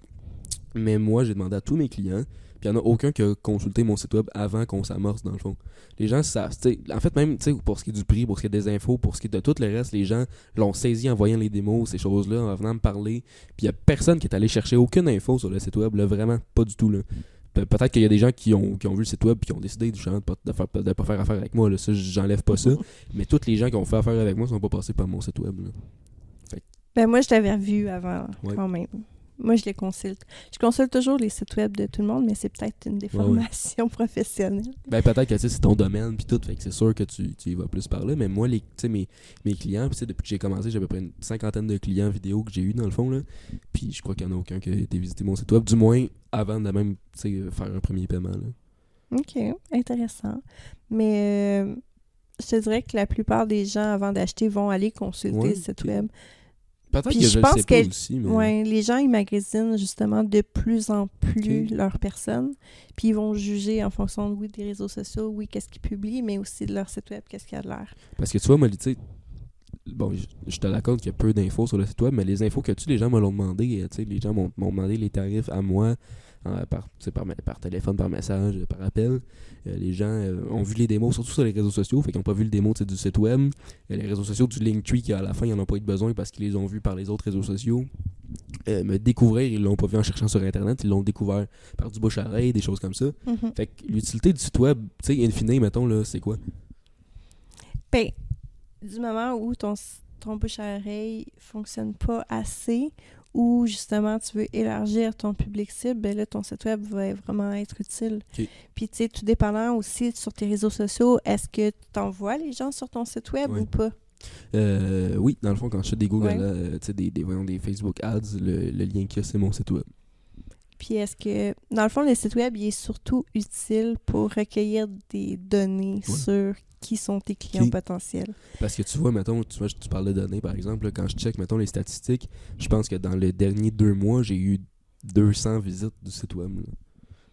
Mais moi, j'ai demandé à tous mes clients, puis il n'y en a aucun qui a consulté mon site web avant qu'on s'amorce, dans le fond. Les gens savent, en fait, même pour ce qui est du prix, pour ce qui est des infos, pour ce qui est de tout le reste, les gens l'ont saisi en voyant les démos, ces choses-là, en venant me parler. Puis il n'y a personne qui est allé chercher aucune info sur le site web, là, vraiment pas du tout, là. Peut-être qu'il y a des gens qui ont vu le site web et qui ont décidé de pas faire affaire avec moi. Là. Ça, j'enlève pas ça. Mais tous les gens qui ont fait affaire avec moi sont pas passés par mon site web. Là. Ben moi, je t'avais vu avant, quand même. Moi, je les consulte. Je consulte toujours les sites web de tout le monde, mais c'est peut-être une déformation professionnelle. Ben peut-être que c'est ton domaine puis tout, fait que c'est sûr que tu y vas plus par là. Mais moi, mes clients, puis depuis que j'ai commencé, j'ai à peu près une 50aine de clients vidéo que j'ai eu dans le fond. Là. Puis je crois qu'il n'y en a aucun qui a été visiter mon site web, du moins avant de même faire un premier paiement. Là. OK, intéressant. Mais je te dirais que la plupart des gens, avant d'acheter, vont aller consulter le site web. Peut-être puis que je pense que aussi, mais... les gens, ils magasinent justement de plus en plus leur personne. Puis ils vont juger en fonction, des réseaux sociaux, qu'est-ce qu'ils publient, mais aussi de leur site web, qu'est-ce qu'il y a de l'air. Parce que tu vois, moi, tu sais, bon, je te l'accorde qu'il y a peu d'infos sur le site web, mais les infos que les gens me l'ont demandé, les gens m'ont demandé les tarifs à moi, par téléphone, par message, par appel. Les gens ont vu les démos, surtout sur les réseaux sociaux, fait qu'ils n'ont pas vu le démo du site web. Les réseaux sociaux du Linktree qui à la fin, ils n'en ont pas eu besoin parce qu'ils les ont vus par les autres réseaux sociaux. Me découvrir, ils l'ont pas vu en cherchant sur Internet, ils l'ont découvert par du bouche à oreille, des choses comme ça. Fait que l'utilité du site web, tu sais, in fine, mettons, là, c'est quoi? Ben, du moment où ton bouche à oreille fonctionne pas assez, ou justement tu veux élargir ton public cible, ben là, ton site web va vraiment être utile. Okay. Puis, tu sais, tout dépendant aussi sur tes réseaux sociaux, est-ce que tu envoies les gens sur ton site web ou pas? Oui, dans le fond, quand je fais des Google, des Facebook Ads, le lien qu'il y a, c'est mon site web. Puis est-ce que, dans le fond, le site web, il est surtout utile pour recueillir des données sur qui sont tes clients potentiels? Parce que tu vois, mettons, tu parles de données, par exemple, là, quand je check, mettons, les statistiques, je pense que dans les derniers 2 mois, j'ai eu 200 visites du site web. Là.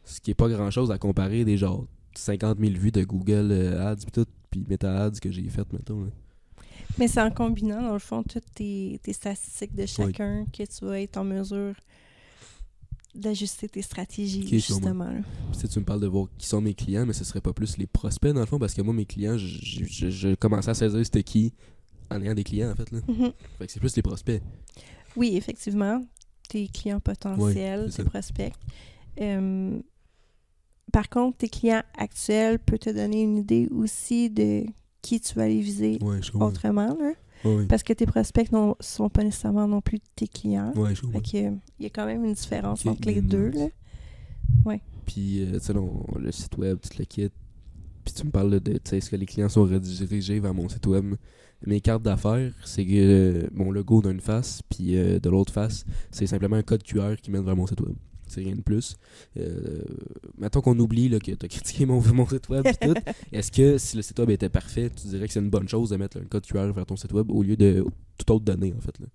Ce qui est pas grand-chose à comparer des genre 50 000 vues de Google Ads puis Meta Ads que j'ai faites, mettons. Là. Mais c'est en combinant, dans le fond, toutes tes statistiques de chacun que tu vas être en mesure d'ajuster tes stratégies, justement. Si tu me parles de voir qui sont mes clients, mais ce serait pas plus les prospects, dans le fond, parce que moi, mes clients, je commençais à saisir c'était qui en ayant des clients, en fait. Là. Mm-hmm. Fait que c'est plus les prospects. Oui, effectivement. Tes clients potentiels, Ouais, tes prospects. Par contre, tes clients actuels peuvent te donner une idée aussi de qui tu vas aller viser autrement. Là. Ouais. Parce que tes prospects ne sont pas nécessairement non plus tes clients. Ouais, je comprends. Fait que, il y a quand même une différence entre les deux. Là. Ouais. Puis, tu sais, le site web, tout le kit. Puis tu me parles de, tu sais, est-ce que les clients sont redirigés vers mon site web? Mes cartes d'affaires, c'est que mon logo d'une face, puis de l'autre face, c'est simplement un code QR qui mène vers mon site web. C'est rien de plus. Mettons qu'on oublie là, que tu as critiqué mon site web et tout. Est-ce que si le site web était parfait, tu dirais que c'est une bonne chose de mettre un code QR vers ton site web au lieu de toute autre donnée, en fait? Là?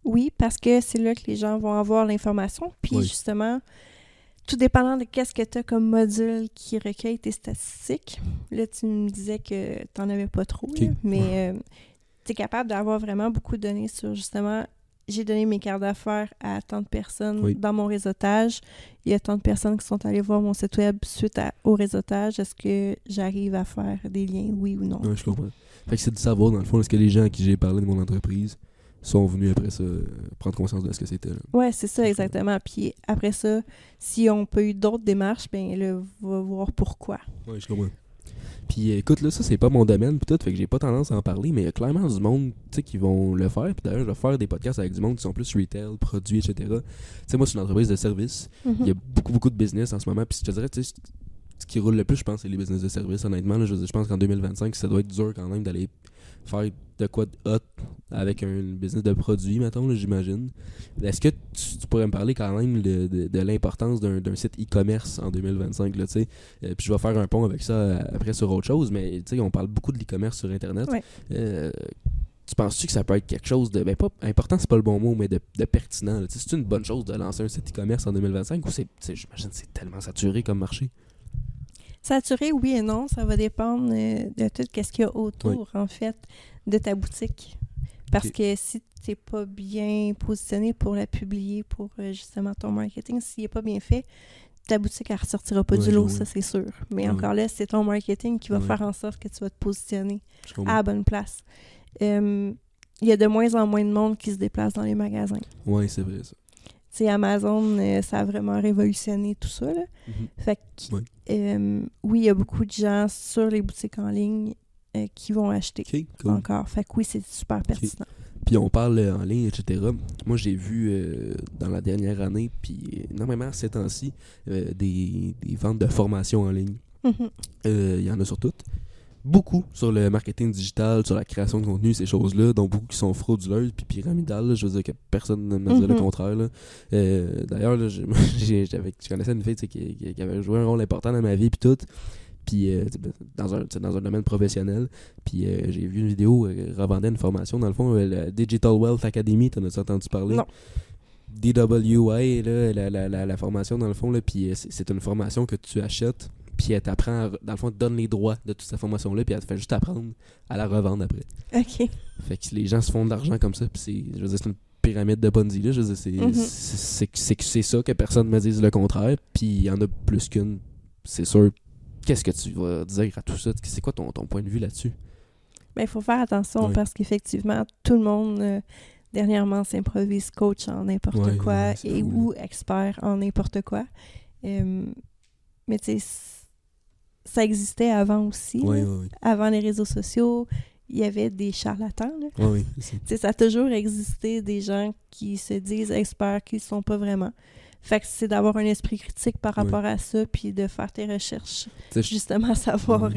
Oui, parce que c'est là que les gens vont avoir l'information. Puis justement, tout dépendant de qu'est-ce que tu as comme module qui recueille tes statistiques. Là, tu me disais que tu n'en avais pas trop, là, mais tu es capable d'avoir vraiment beaucoup de données sur justement... J'ai donné mes cartes d'affaires à tant de personnes dans mon réseautage. Il y a tant de personnes qui sont allées voir mon site web suite au réseautage. Est-ce que j'arrive à faire des liens, oui ou non? Oui, je comprends. Fait que c'est de savoir, dans le fond, est-ce que les gens à qui j'ai parlé de mon entreprise sont venus après ça prendre conscience de ce que c'était. Oui, c'est ça, exactement. Puis après ça, si on peut eu d'autres démarches, ben là, on va voir pourquoi. Oui, je comprends. Puis écoute, là, ça, c'est pas mon domaine, pis tout, fait que j'ai pas tendance à en parler, mais il y a clairement du monde, tu sais, qui vont le faire. Puis d'ailleurs, je vais faire des podcasts avec du monde qui sont plus retail, produits, etc. Tu sais, moi, c'est une entreprise de service. Il y a beaucoup de business en ce moment. Puis je te dirais, tu sais, ce qui roule le plus, je pense, c'est les business de service, honnêtement. Là, je pense qu'en 2025, ça doit être dur quand même d'aller faire de quoi de hot avec un business de produits, mettons, là, j'imagine. Est-ce que tu pourrais me parler quand même de l'importance d'un site e-commerce en 2025, là, tu sais? Puis je vais faire un pont avec ça après sur autre chose, mais tu sais, on parle beaucoup de l'e-commerce sur Internet. Ouais. Tu penses-tu que ça peut être quelque chose de... Ben, pas important, c'est pas le bon mot, mais de pertinent. C'est une bonne chose de lancer un site e-commerce en 2025 ou j'imagine que c'est tellement saturé comme marché? Saturé, oui et non. Ça va dépendre de tout ce qu'il y a autour, en fait, de ta boutique. Parce que si tu n'es pas bien positionné pour la publier, pour justement ton marketing, s'il n'est pas bien fait, ta boutique, elle ne ressortira pas du lot, ça c'est sûr. Mais encore là, c'est ton marketing qui va faire en sorte que tu vas te positionner à la bonne place. Il y a de moins en moins de monde qui se déplace dans les magasins. Oui, c'est vrai ça. T'sais, Amazon, ça a vraiment révolutionné tout ça. Là. Fait que, oui, il y a beaucoup de gens sur les boutiques en ligne qui vont acheter encore. Fait que oui, c'est super pertinent. Puis on parle en ligne, etc. Moi, j'ai vu dans la dernière année, puis énormément ces temps-ci, des ventes de formation en ligne. Il y en a sur toutes. Beaucoup sur le marketing digital, sur la création de contenu, ces choses-là, dont beaucoup qui sont frauduleuses puis pyramidales. Là, je veux dire que personne ne me dit le contraire. Là. D'ailleurs, là, je connaissais une fille qui avait joué un rôle important dans ma vie puis tout. Puis dans un domaine professionnel. Puis j'ai vu une vidéo, revendait une formation, dans le fond, la Digital Wealth Academy, t'en as entendu parler? Non. DWA, là, la formation, dans le fond, là, puis c'est une formation que tu achètes. Puis elle t'apprend, dans le fond, elle te donne les droits de toute cette formation-là, puis elle te fait juste apprendre à la revendre après. OK. Fait que les gens se font de l'argent comme ça, puis je veux dire, c'est une pyramide de Ponzi, là. Je veux dire, c'est ça que personne ne me dise le contraire, puis il y en a plus qu'une, c'est sûr. Qu'est-ce que tu vas dire à tout ça? C'est quoi ton point de vue là-dessus? Bien, il faut faire attention parce qu'effectivement, tout le monde, dernièrement, s'improvise coach en n'importe quoi ou expert en n'importe quoi. Mais tu sais, ça existait avant aussi. Avant les réseaux sociaux, il y avait des charlatans. Ça a toujours existé des gens qui se disent experts, qui ne sont pas vraiment. Fait que c'est d'avoir un esprit critique par rapport à ça, puis de faire tes recherches. Justement, savoir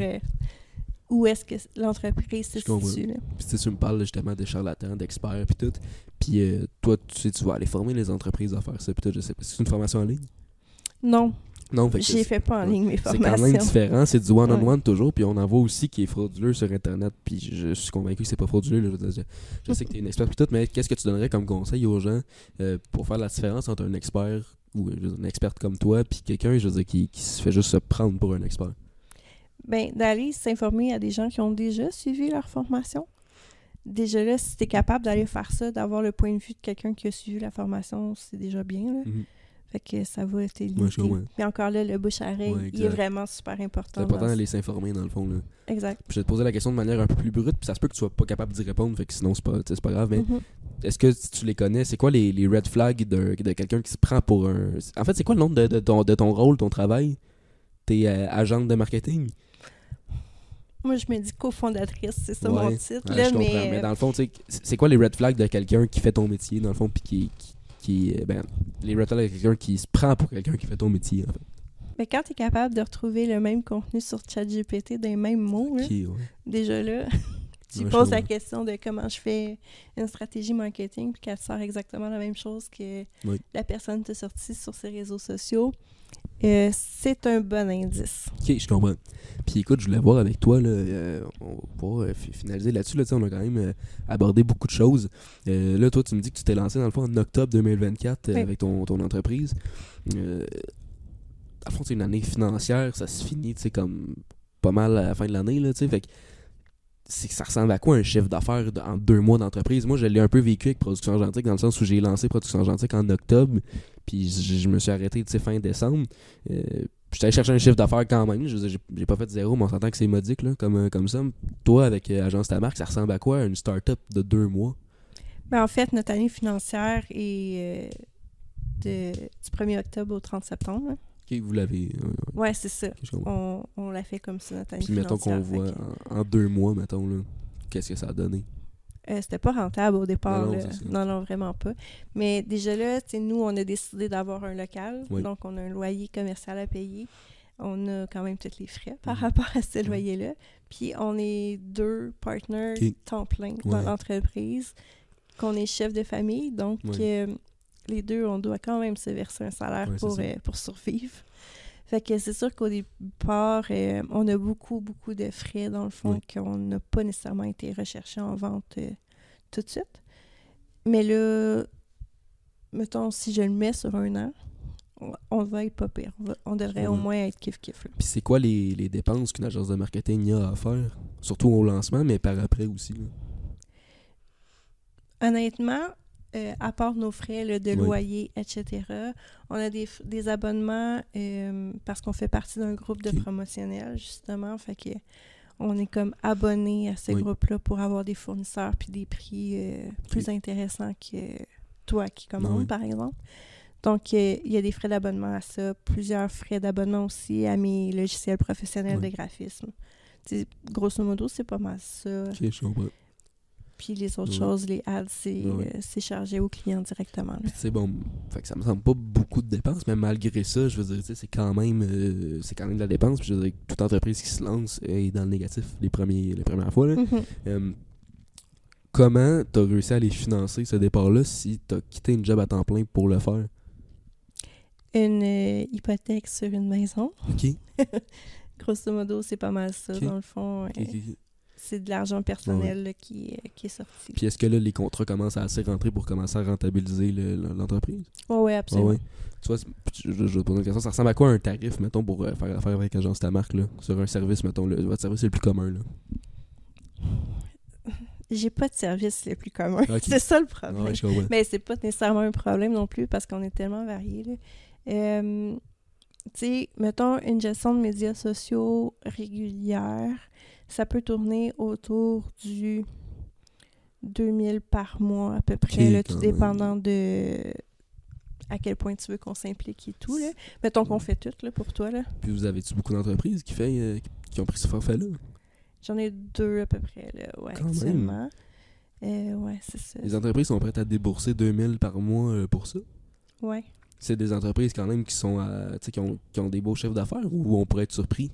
où est-ce que l'entreprise se situe. Puis tu me parles justement de charlatans, d'experts, puis tout. Puis toi, tu vas aller former les entreprises à faire ça, puis tout, je sais pas. C'est une formation en ligne? Non, j'ai fait pas en ligne mes formations. C'est quand même différent, c'est du one-on-one toujours, puis on en voit aussi qui est frauduleux sur Internet, puis je suis convaincu que c'est pas frauduleux. Là, je sais que tu es une experte puis tout, mais qu'est-ce que tu donnerais comme conseil aux gens pour faire la différence entre un expert ou une experte comme toi puis quelqu'un, je veux dire, qui se fait juste se prendre pour un expert? Bien, d'aller s'informer à des gens qui ont déjà suivi leur formation. Déjà là, si tu es capable d'aller faire ça, d'avoir le point de vue de quelqu'un qui a suivi la formation, c'est déjà bien. Là. Fait que ça va être limité. Ouais, je comprends. Mais encore là, le bouche-à-oreille, Ouais, il est vraiment super important. C'est important d'aller s'informer, dans le fond. Là. Exact. Puis je vais te poser la question de manière un peu plus brute, puis ça se peut que tu sois pas capable d'y répondre, fait que sinon, c'est pas grave. Mais est-ce que si tu les connais, c'est quoi les red flags de quelqu'un qui se prend pour un... En fait, c'est quoi le nom de ton rôle, ton travail? T'es agente de marketing? Moi, je me dis cofondatrice, c'est ça mon titre. Ouais, là, je comprends. Mais dans le fond, tu sais, c'est quoi les red flags de quelqu'un qui fait ton métier, dans le fond, puis les red flags de quelqu'un qui se prend pour quelqu'un qui fait ton métier, en fait? Mais quand tu es capable de retrouver le même contenu sur ChatGPT dans les mêmes mots, là, déjà là, tu poses la question de comment je fais une stratégie marketing, puis qu'elle sort exactement la même chose que la personne t'a sorti sur ses réseaux sociaux, c'est un bon indice. Ok, je comprends. Puis écoute, je voulais voir avec toi, là, on va pouvoir finaliser là-dessus. Là, on a quand même abordé beaucoup de choses. Là, toi, tu me dis que tu t'es lancé dans le fond en octobre 2024 avec ton entreprise. À fond, c'est une année financière, ça se finit, tu sais, comme pas mal à la fin de l'année, là, tu sais, fait que ça ressemble à quoi un chiffre d'affaires en 2 mois d'entreprise? Moi, je l'ai un peu vécu avec Production Argentique, dans le sens où j'ai lancé Production Argentique en octobre, puis je me suis arrêté, tu sais, fin décembre. J'étais allé chercher un chiffre d'affaires quand même, j'ai pas fait 0, mais on s'entend que c'est modique, là, comme ça. Toi, avec Agence Ta Marque, ça ressemble à quoi une start-up de 2 mois? Ben, en fait, notre année financière est du 1er octobre au 30 septembre, hein. Ok, vous l'avez. Ouais, c'est ça. Okay, on l'a fait comme ça, notre année Puis mettons qu'on voit en 2 mois, mettons, là, qu'est-ce que ça a donné? C'était pas rentable au départ. Non, non, vraiment pas. Mais déjà là, nous, on a décidé d'avoir un local. Oui. Donc, on a un loyer commercial à payer. On a quand même tous les frais par rapport à ce loyer-là. Puis, on est 2 partenaires temps plein dans l'entreprise, qu'on est chef de famille. Donc, les 2, on doit quand même se verser un salaire pour survivre. Fait que c'est sûr qu'au départ, on a beaucoup, beaucoup de frais, dans le fond, qu'on n'a pas nécessairement été recherchés en vente tout de suite. Mais là, mettons, si je le mets sur 1 an, on va être pas pire. On devrait au moins être kiff-kiff. Puis c'est quoi les dépenses qu'une agence de marketing a à faire? Surtout au lancement, mais par après aussi. Là. Honnêtement, à part nos frais là, de loyer, etc., on a des abonnements parce qu'on fait partie d'un groupe de promotionnels, justement. Fait que on est comme abonné à ce groupe-là pour avoir des fournisseurs puis des prix plus intéressants que toi qui commandes, par exemple. Donc, il y a des frais d'abonnement à ça, plusieurs frais d'abonnement aussi à mes logiciels professionnels de graphisme. T'sais, grosso modo, c'est pas mal ça. Ok, je comprends. Puis les autres choses, les ads, c'est chargé au client directement. C'est bon, fait que ça me semble pas beaucoup de dépenses, mais malgré ça, je veux dire, c'est quand même de la dépense. Puis je veux dire, toute entreprise qui se lance est dans le négatif les premières fois. Là. Comment t'as réussi à les financer, ce départ-là, si t'as quitté une job à temps plein pour le faire? Une hypothèque sur une maison. OK. Grosso modo, c'est pas mal ça, dans le fond. C'est de l'argent personnel là, qui est sorti. Puis est-ce que là, les contrats commencent à assez rentrer pour commencer à rentabiliser l'entreprise? Oui, absolument. Ouais. Tu vois, je vais te poser une question. Ça ressemble à quoi un tarif, mettons, pour faire affaire avec Agence Ta Marque, là, sur un service, mettons, votre service le plus commun, là? J'ai pas de service le plus commun. Okay. C'est ça le problème. Ouais, je comprends. Mais c'est pas nécessairement un problème non plus parce qu'on est tellement variés. Tu sais, mettons, une gestion de médias sociaux régulière, ça peut tourner autour du 2000 par mois à peu près, là, tout dépendant de à quel point tu veux qu'on s'implique et tout. Là. Mettons qu'on fait tout là, pour toi. Là. Puis vous avez-tu beaucoup d'entreprises qui ont pris ce forfait-là? J'en ai 2 à peu près, là, actuellement. Ouais, c'est ça. Les entreprises sont prêtes à débourser 2000 par mois pour ça? Ouais. C'est des entreprises quand même qui sont qui ont des beaux chiffres d'affaires ou on pourrait être surpris?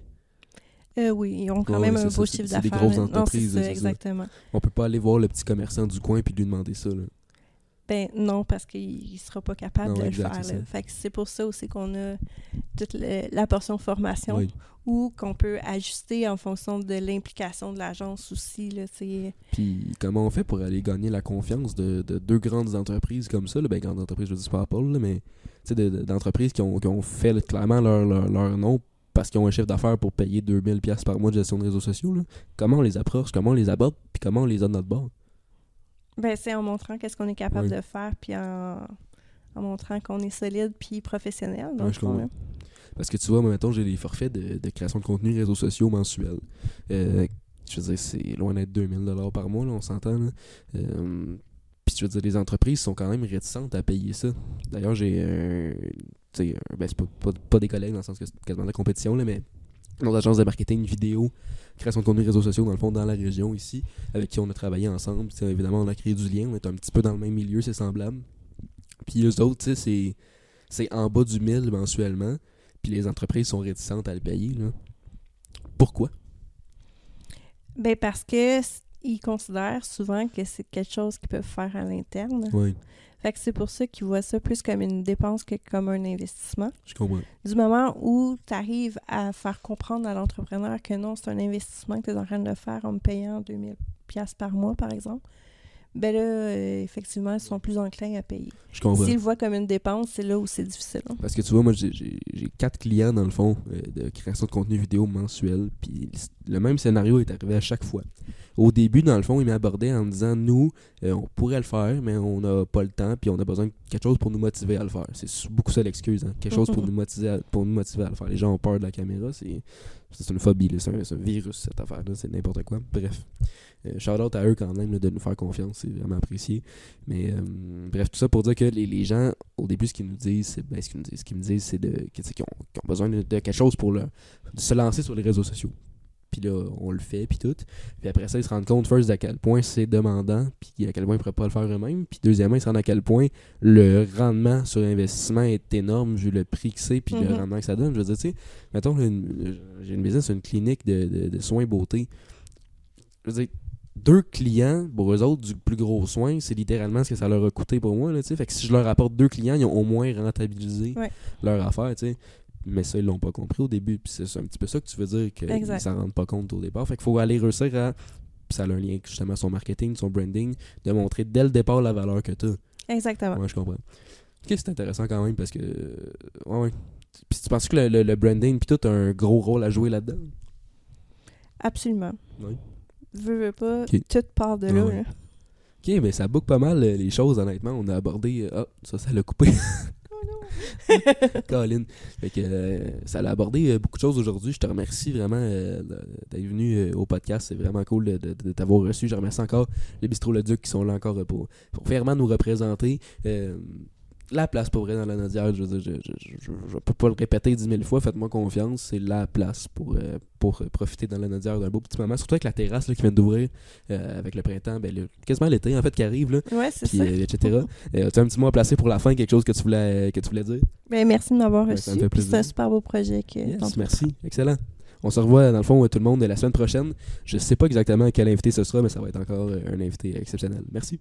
Oui, ils ont quand même un beau chiffre d'affaires. C'est des grosses entreprises. Non, c'est ça, exactement. On peut pas aller voir le petit commerçant du coin puis lui demander ça, là. Ben non, parce qu'il sera pas capable de le faire. Là. Fait que c'est pour ça aussi qu'on a toute la portion formation ou qu'on peut ajuster en fonction de l'implication de l'agence aussi. Là, puis comment on fait pour aller gagner la confiance de 2 grandes entreprises comme ça? Là? Ben, grandes entreprises, je dis pas Apple, là, mais d'entreprises qui ont fait clairement leur nom parce qu'ils ont un chiffre d'affaires pour payer 2000$ par mois de gestion de réseaux sociaux. Là. Comment on les approche? Comment on les aborde? Puis comment on les a de notre bord? Ben, c'est en montrant qu'est-ce qu'on est capable de faire, puis en en montrant qu'on est solide puis professionnel. Ouais, je comprends. Parce que tu vois, moi, mettons, j'ai des forfaits de création de contenu réseaux sociaux mensuels. Je veux dire, c'est loin d'être 2000$ par mois, là, on s'entend. Là. Puis je veux dire, les entreprises sont quand même réticentes à payer ça. D'ailleurs, j'ai ben, c'est pas des collègues dans le sens que c'est quasiment de la compétition, là, mais notre agence de marketing vidéo, création de contenu réseaux sociaux, dans le fond, dans la région ici, avec qui on a travaillé ensemble. T'sais, évidemment, on a créé du lien, on est un petit peu dans le même milieu, c'est semblable. Puis eux autres, c'est en bas du 1000 mensuellement, puis les entreprises sont réticentes à le payer. Là. Pourquoi? Ben parce que ils considèrent souvent que c'est quelque chose qu'ils peuvent faire à l'interne. Oui. Fait que c'est pour ça qu'ils voient ça plus comme une dépense que comme un investissement. Je comprends. Du moment où tu arrives à faire comprendre à l'entrepreneur que non, c'est un investissement que tu es en train de faire en me payant 2000$ par mois, par exemple, ben là, effectivement, ils sont plus enclins à payer. Je comprends. S'ils le voient comme une dépense, c'est là où c'est difficile. Hein. Parce que tu vois, moi, j'ai 4 clients, dans le fond, de création de contenu vidéo mensuel, puis le même scénario est arrivé à chaque fois. Au début, dans le fond, ils m'abordaient en me disant, nous, on pourrait le faire, mais on n'a pas le temps, puis on a besoin de quelque chose pour nous motiver à le faire. C'est beaucoup ça l'excuse, hein? Quelque chose pour nous motiver à le faire. Les gens ont peur de la caméra, c'est une phobie, là. C'est un virus, cette affaire-là, c'est n'importe quoi. Bref. Shout-out à eux quand même là, de nous faire confiance, c'est vraiment apprécié. Mais bref, tout ça pour dire que les gens, au début, ce qu'ils me disent, c'est qu'ils ont besoin de quelque chose pour de se lancer sur les réseaux sociaux. Puis là, on le fait, puis tout. Puis après ça, ils se rendent compte, first, à quel point c'est demandant, puis à quel point ils ne pourraient pas le faire eux-mêmes. Puis deuxièmement, ils se rendent à quel point le rendement sur investissement est énorme vu le prix que c'est, puis le rendement que ça donne. Je veux dire, tu sais, mettons, j'ai une business, une clinique de soins beauté. Je veux dire, 2 clients, pour eux autres, du plus gros soin, c'est littéralement ce que ça leur a coûté pour moi. Là, fait que si je leur apporte 2 clients, ils ont au moins rentabilisé leur affaire. T'sais. Mais ça, ils l'ont pas compris au début. Puis c'est un petit peu ça que tu veux dire, qu'ils s'en rendent pas compte au départ. Fait qu'il faut aller réussir à... Puis ça a un lien justement à son marketing, son branding, de montrer dès le départ la valeur que tu as. Exactement. Ouais, je comprends. Ok, c'est intéressant quand même parce que... Ouais. Puis tu penses que le branding puis tout a un gros rôle à jouer là-dedans? Absolument. Oui. Veux pas, tout part de là. Ouais. Ok, mais ça boucle pas mal les choses, honnêtement. On a abordé... ça l'a coupé. Oh non! Colin. Fait que ça l'a abordé beaucoup de choses aujourd'hui. Je te remercie vraiment d'être venu au podcast. C'est vraiment cool de t'avoir reçu. Je remercie encore les Bistrot Le Duc qui sont là encore pour fièrement nous représenter. La place pour vrai dans la Nodière, je veux dire, je peux pas le répéter 10 000 fois, faites-moi confiance, c'est la place pour profiter dans la Nodière d'un beau petit moment, surtout avec la terrasse là, qui vient d'ouvrir avec le printemps, quasiment l'été en fait qui arrive, là, ouais, c'est ça. etc. Tu as un petit mot à placer pour la fin, quelque chose que tu voulais dire? Merci de m'avoir reçu, ça me fait plaisir. C'est un super beau projet. Merci, excellent. On se revoit dans le fond tout le monde la semaine prochaine. Je sais pas exactement quel invité ce sera, mais ça va être encore un invité exceptionnel. Merci.